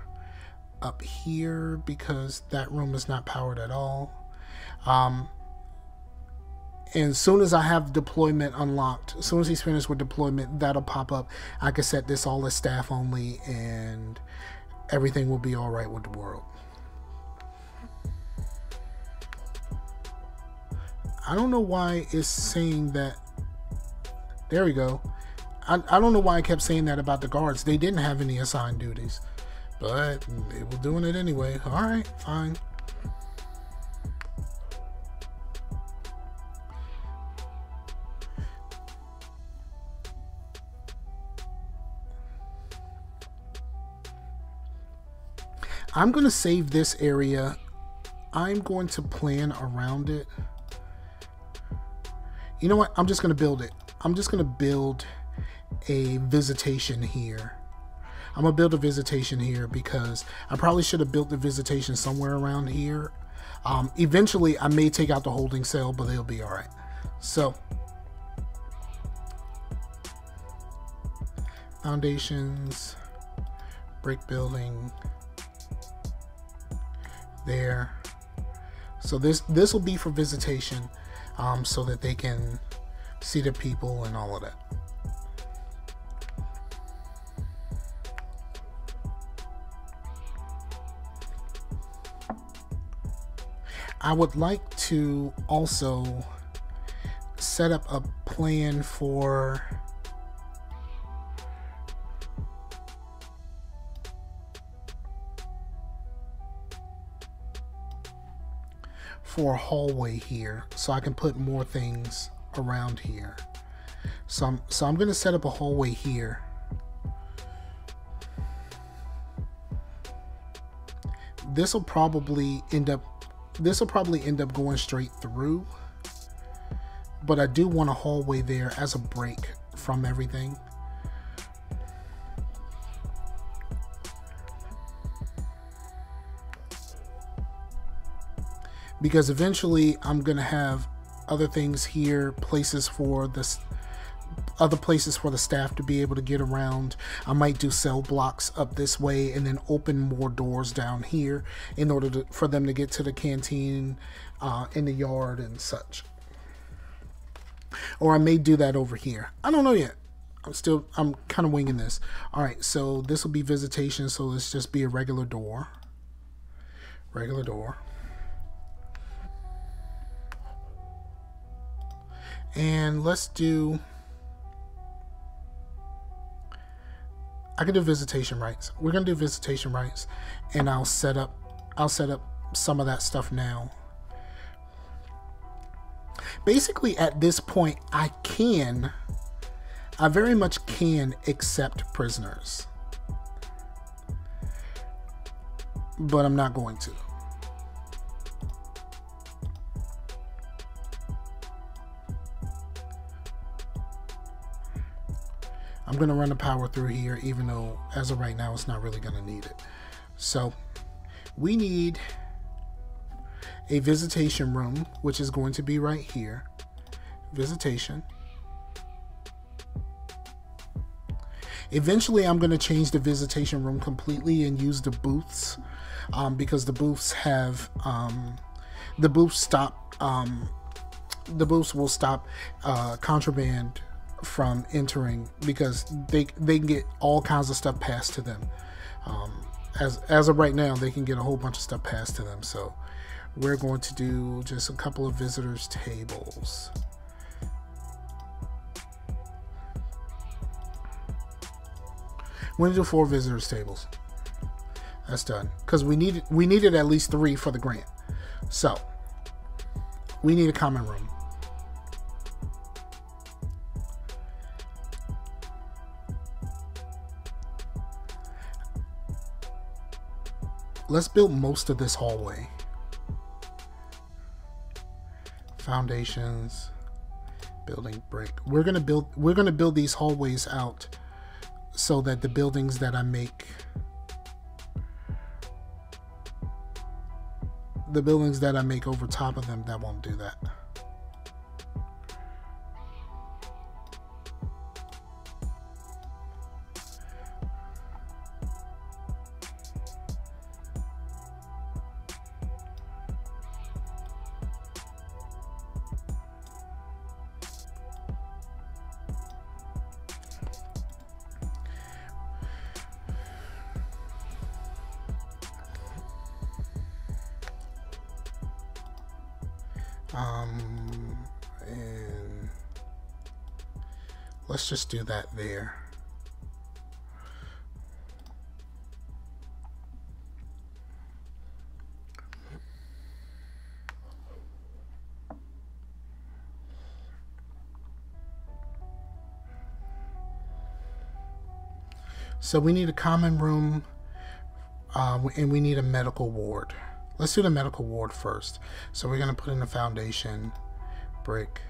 up here because that room is not powered at all. And as soon as I have deployment unlocked, as soon as he's finished with deployment, that'll pop up. I can set this all as staff only and everything will be all right with the world. I don't know why it's saying that. There we go. I don't know why I kept saying that about the guards. They didn't have any assigned duties, but they were doing it anyway. All right, fine. I'm going to save this area. I'm going to plan around it. You know what? I'm just going to build it. I'm just going to build a visitation here. I'm going to build a visitation here because I probably should have built the visitation somewhere around here. Eventually, I may take out the holding cell, but it'll be all right. So, foundations, brick building, there. So this will be for visitation, so that they can see the people and all of that. I would like to also set up a plan for a hallway here, so I can put more things around here. So I'm going to set up a hallway here. This will probably end up going straight through, but I do want a hallway there as a break from everything. Because eventually I'm gonna have other things here, places for this, other places for the staff to be able to get around. I might do cell blocks up this way and then open more doors down here in order for them to get to the canteen in the yard and such. Or I may do that over here. I don't know yet. I'm kind of winging this. All right, so this will be visitation. So let's just be a regular door. Regular door. And let's do, I can do visitation rights. We're gonna do visitation rights, and I'll set up some of that stuff now. Basically, at this point, I very much can accept prisoners, but I'm not going to. I'm going to run the power through here, even though as of right now it's not really going to need it. So we need a visitation room, which is going to be right here. Visitation. Eventually I'm going to change the visitation room completely and use the booths, because the booths have the booths will stop contraband from entering, because they can get all kinds of stuff passed to them. As of right now, they can get a whole bunch of stuff passed to them. So we're going to do just a couple of visitors tables. We're gonna do 4 visitors tables. That's done, because we needed at least 3 for the grant. So we need a common room. Let's build most of this hallway. Foundations, building brick. We're gonna build these hallways out so that the buildings that I make, over top of them, that won't do that. And let's just do that there. So we need a common room, and we need a medical ward. Let's do the medical ward first. So we're going to put in the foundation, brick.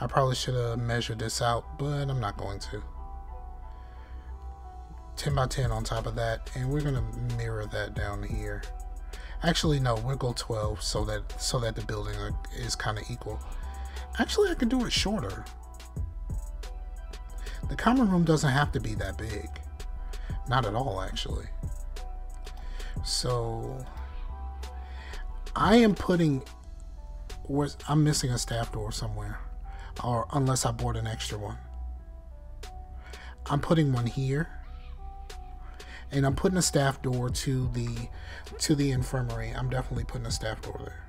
I probably should have measured this out, but I'm not going to. 10 by 10 on top of that, and we're going to mirror that down here. Actually, no, we'll go 12 so that the building is kind of equal. Actually, I could do it shorter. The common room doesn't have to be that big. Not at all, actually. So I am putting, I'm missing a staff door somewhere, or unless I bought an extra one. I'm putting one here, and I'm putting a staff door to the infirmary. I'm definitely putting a staff door there.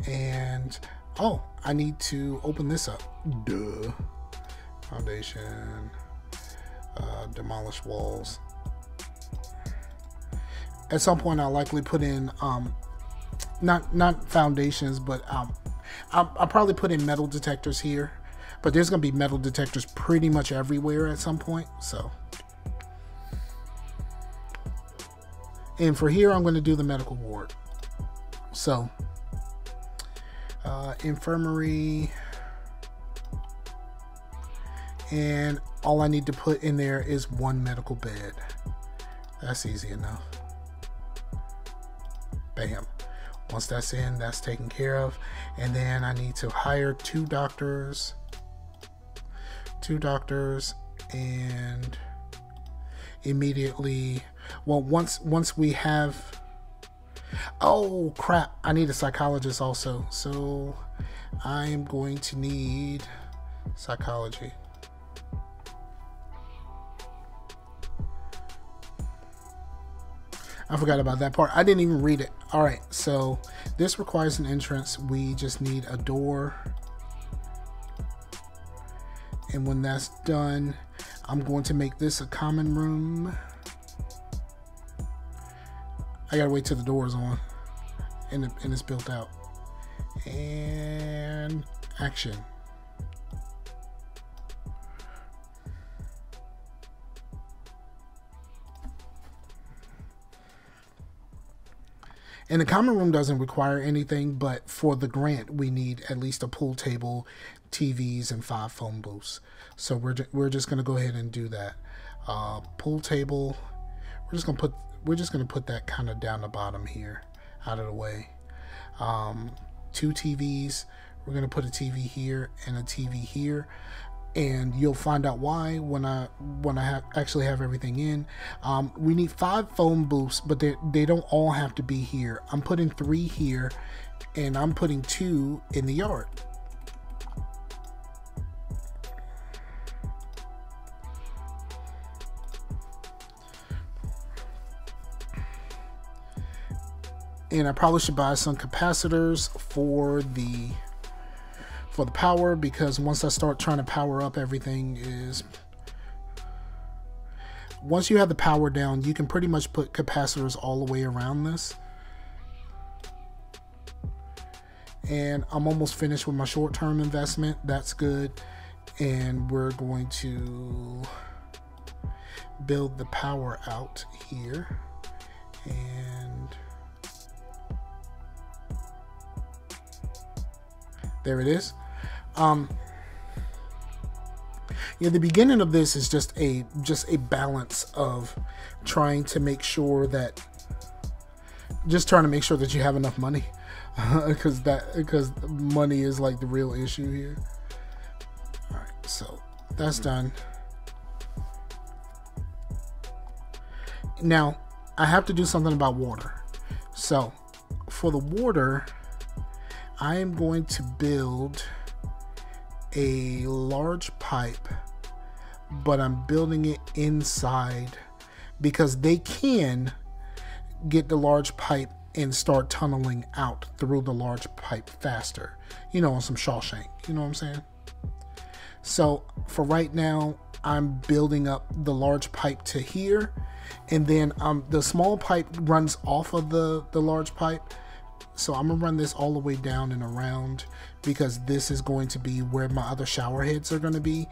And oh, I need to open this up. Duh. Foundation, demolish walls. At some point, I'll likely put in not foundations, but I'll probably put in metal detectors here. But there's gonna be metal detectors pretty much everywhere at some point. So, and for here, I'm gonna do the medical ward. So, infirmary, and all I need to put in there is 1 medical bed. That's easy enough. Bam. Once that's in, that's taken care of. And then I need to hire 2 doctors. 2 doctors, and immediately, well, once we have, oh crap, I need a psychologist also. So I am going to need psychology. I forgot about that part. I didn't even read it. All right, so this requires an entrance. We just need a door. And when that's done, I'm going to make this a common room. I gotta wait till the door is on and it's built out. And action. And the common room doesn't require anything, but for the grant, we need at least a pool table, TVs, and 5 phone booths. So we're just gonna go ahead and do that. Pool table. We're just gonna put that kind of down the bottom here, out of the way. 2 TVs. We're gonna put a TV here and a TV here. And you'll find out why when I actually have everything in. We need 5 phone booths, but they don't all have to be here. I'm putting 3 here, and I'm putting 2 in the yard. And I probably should buy some capacitors for the power, because once I start trying to power up everything once you have the power down, you can pretty much put capacitors all the way around this. And I'm almost finished with my short-term investment. That's good. And we're going to build the power out here. And there it is. Yeah, the beginning of this is just a balance of trying to make sure that you have enough money, because money is like the real issue here. All right, so that's done. Now I have to do something about water. So for the water, I am going to build a large pipe, but I'm building it inside because they can get the large pipe and start tunneling out through the large pipe faster. You know, on some Shawshank, you know what I'm saying? So for right now, I'm building up the large pipe to here, and then the small pipe runs off of the large pipe. So I'm gonna run this all the way down and around, because this is going to be where my other shower heads are gonna be,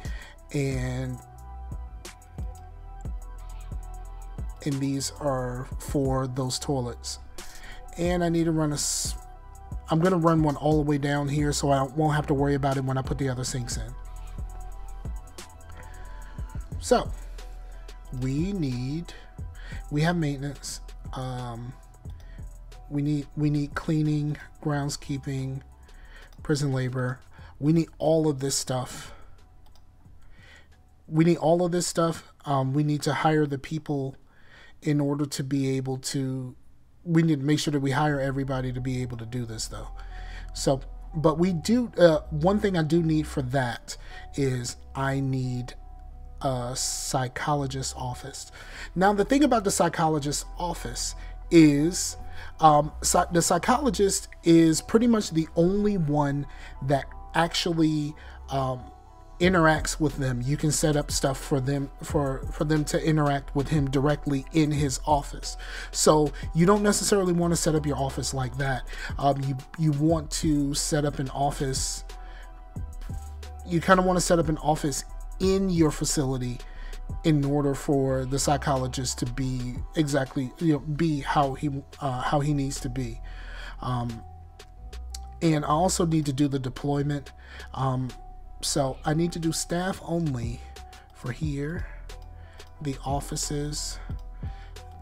and these are for those toilets. And I need to run I'm gonna run one all the way down here, so I won't have to worry about it when I put the other sinks in. So we have maintenance. We need cleaning, groundskeeping, prison labor. We need all of this stuff. We need to hire the people in order to be able to. We need to make sure that we hire everybody to be able to do this, though. So, but we do. One thing I do need for that is I need a psychologist's office. Now, the thing about the psychologist's office is, the psychologist is pretty much the only one that actually interacts with them. You can set up stuff for them to interact with him directly in his office. So you don't necessarily want to set up your office like that. You want to set up an office. You kind of want to set up an office in your facility in order for the psychologist to be exactly, be how he needs to be. And I also need to do the deployment. So I need to do staff only for here, the offices.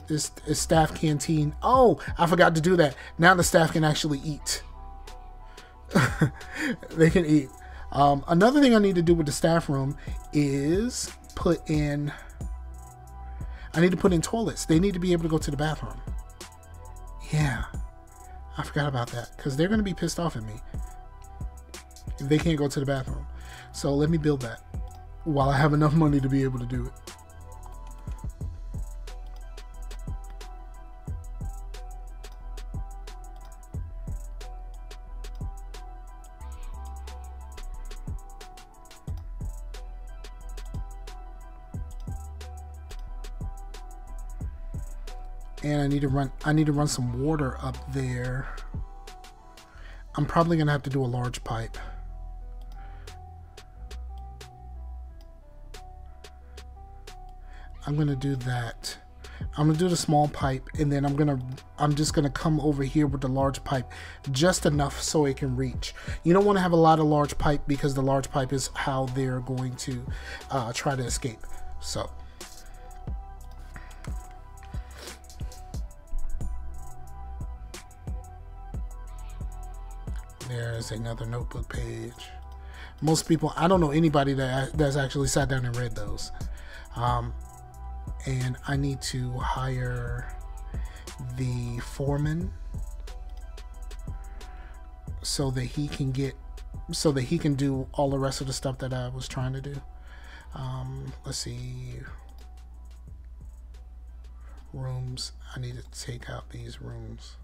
This is staff canteen. Oh, I forgot to do that. Now the staff can actually eat. They can eat. Another thing I need to do with the staff room is I need to put in toilets. They need to be able to go to the bathroom. Yeah, I forgot about that, because they're going to be pissed off at me. They can't go to the bathroom. So let me build that while I have enough money to be able to do it. And I need to run some water up there. I'm probably gonna have to do a large pipe. I'm gonna do that. I'm gonna do the small pipe, and then I'm just gonna come over here with the large pipe, just enough so it can reach. You don't want to have a lot of large pipe, because the large pipe is how they're going to try to escape. So there's another notebook page. Most people, I don't know anybody that's actually sat down and read those. And I need to hire the foreman so that he can do all the rest of the stuff that I was trying to do. Let's see. Rooms. I need to take out these rooms.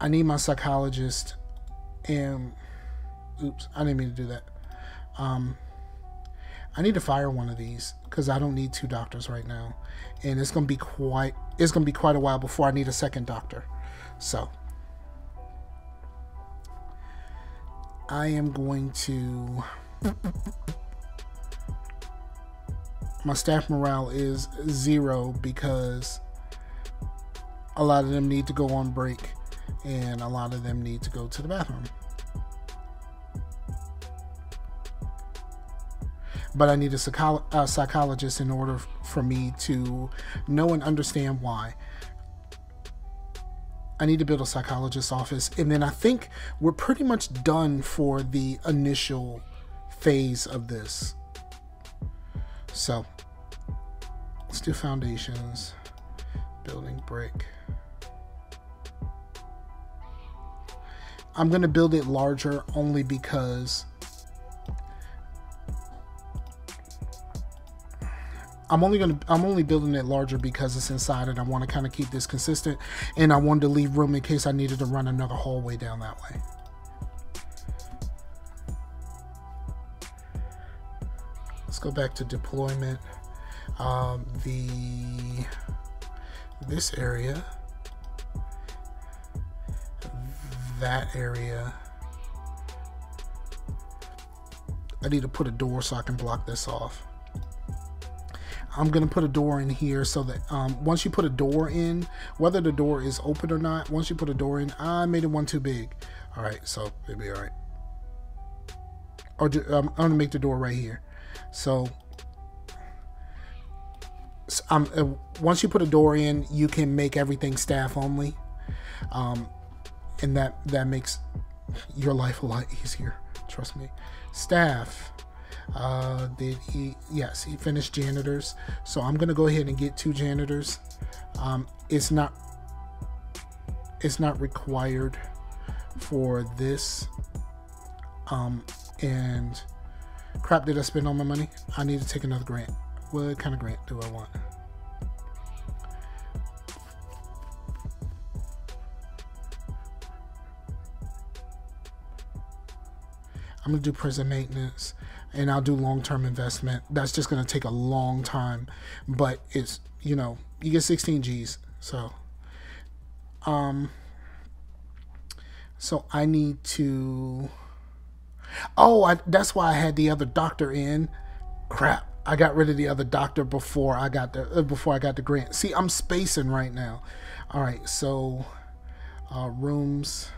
I need my psychologist, and oops, I didn't mean to do that. I need to fire one of these because I don't need 2 doctors right now, and it's gonna be quite a while before I need a second doctor. So I am going to. My staff morale is 0 because a lot of them need to go on break, and a lot of them need to go to the bathroom. But I need a psychologist in order for me to know and understand why. I need to build a psychologist's office, and then I think we're pretty much done for the initial phase of this. So let's do foundations, building brick. I'm gonna build it larger only because I'm only building it larger because it's inside, and I want to kind of keep this consistent, and I wanted to leave room in case I needed to run another hallway down that way. Let's go back to deployment. This area, that area. I need to put a door so I can block this off. I'm gonna put a door in here so that once you put a door in, whether the door is open or not, once you put a door in, I made it one too big. All right, so it'll be all right. Or I'm gonna make the door right here. So once you put a door in, you can make everything staff only, and that makes your life a lot easier. Trust me. Staff. Yes, he finished janitors, so I'm gonna go ahead and get 2 janitors. It's not required for this. And crap, did I spend all my money? I need to take another grant. What kind of grant do I want? I'm gonna do prison maintenance, and I'll do long-term investment. That's just gonna take a long time, but it's, you know, you get 16 G's. So so I need to, that's why I had the other doctor in. Crap, I got rid of the other doctor before I got the grant. See, I'm spacing right now. All right, so rooms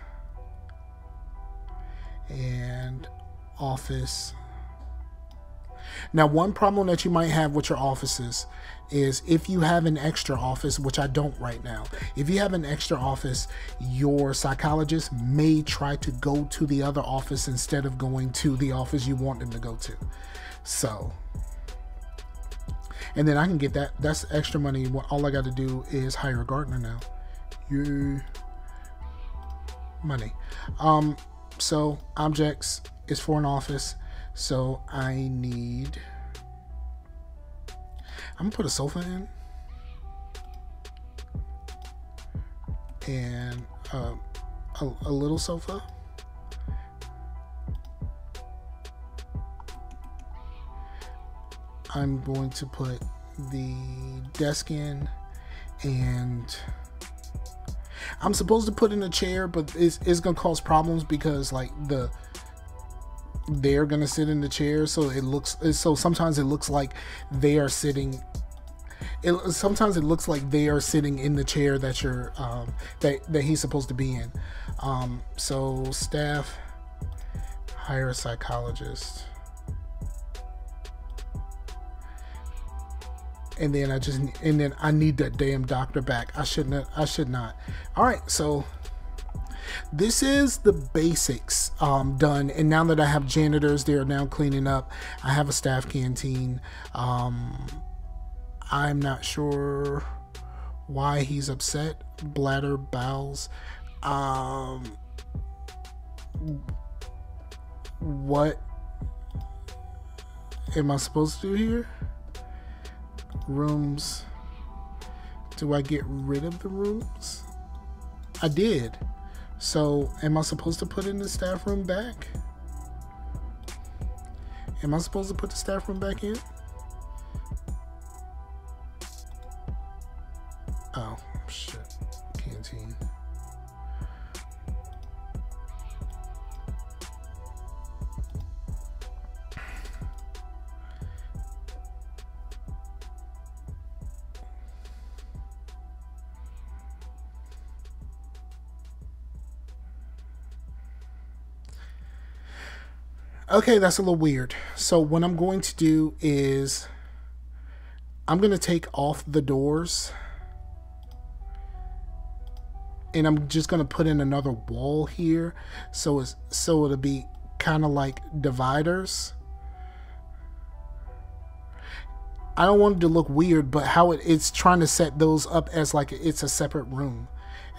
and office. Now, one problem that you might have with your offices is if you have an extra office, which I don't right now. If you have an extra office, your psychologist may try to go to the other office instead of going to the office you want them to go to. So, and then I can get that. That's extra money. All I got to do is hire a gardener now. You money. So objects is for an office. So I need. I'm gonna put a sofa in, and a little sofa. I'm going to put the desk in, and I'm supposed to put in a chair, but it's gonna cause problems because like they're gonna sit in the chair, so sometimes it looks like they are sitting. Sometimes it looks like they are sitting in the chair that you're that he's supposed to be in. So staff, hire a psychologist. And then I need that damn doctor back. I should not. All right, so this is the basics done. And now that I have janitors, they are now cleaning up. I have a staff canteen. I'm not sure why he's upset. Bladder, bowels. What am I supposed to do here? Rooms. Do I get rid of the rooms? I did. So am I supposed to put in the staff room back? Am I supposed to put the staff room back in? Oh shit. Canteen. Okay, that's a little weird. So what I'm going to do is I'm going to take off the doors, and I'm just going to put in another wall here, so it'll be kind of like dividers. I don't want it to look weird, but how it's trying to set those up as like it's a separate room.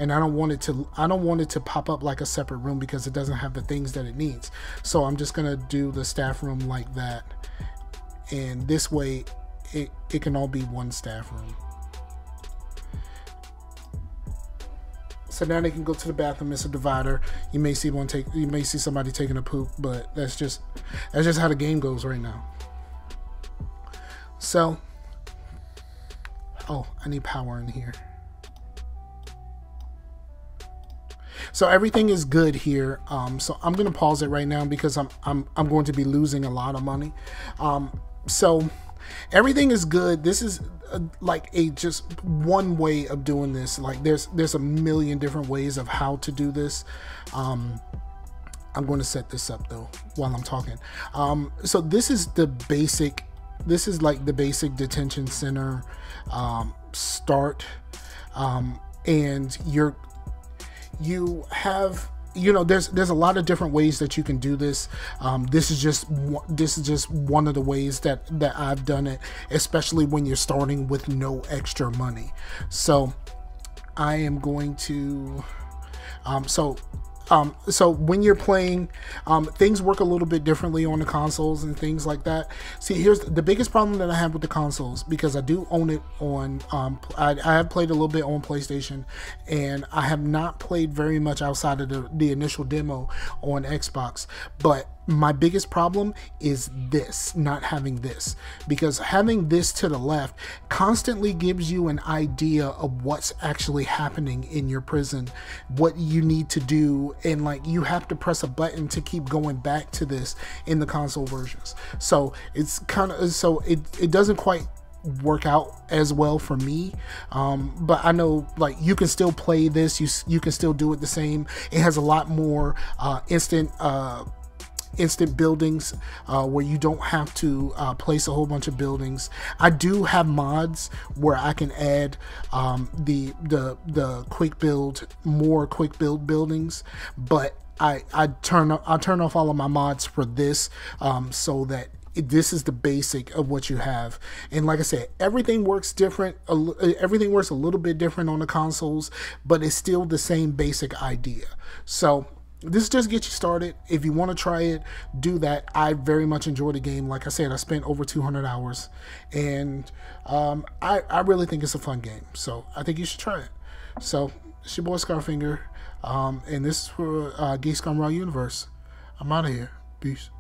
And I don't want it to pop up like a separate room because it doesn't have the things that it needs. So I'm just gonna do the staff room like that, and this way it can all be one staff room. So now they can go to the bathroom. It's a divider. You may see somebody taking a poop, but that's just how the game goes right now. So, oh, I need power in here. So everything is good here. So I'm gonna pause it right now because I'm going to be losing a lot of money. So everything is good. This is like just one way of doing this. Like there's a million different ways of how to do this. I'm going to set this up though while I'm talking. So this is the basic. This is like the basic detention center start, and you have, you know, there's a lot of different ways that you can do this. This is just one of the ways that I've done it, especially when you're starting with no extra money. So I am going to so when you're playing, things work a little bit differently on the consoles and things like that. See, here's the biggest problem that I have with the consoles, because I do own it on, I have played a little bit on PlayStation, and I have not played very much outside of the initial demo on Xbox. But my biggest problem is this, not having this, because having this to the left constantly gives you an idea of what's actually happening in your prison, what you need to do, and like you have to press a button to keep going back to this in the console versions. So it's kind of, so it doesn't quite work out as well for me, but I know like you can still play this, you can still do it the same. It has a lot more instant buildings, where you don't have to place a whole bunch of buildings. I do have mods where I can add the quick build, more quick build buildings, but I turn off all of my mods for this, so that this is the basic of what you have. And like I said, everything works different. Everything works a little bit different on the consoles, but it's still the same basic idea. So this just gets you started. If you want to try it, do that. I very much enjoy the game. Like I said, I spent over 200 hours, and I really think it's a fun game. So I think you should try it. So it's your boy Scarfinger, and this is for Geek Scum Raw Universe. I'm out of here. Peace.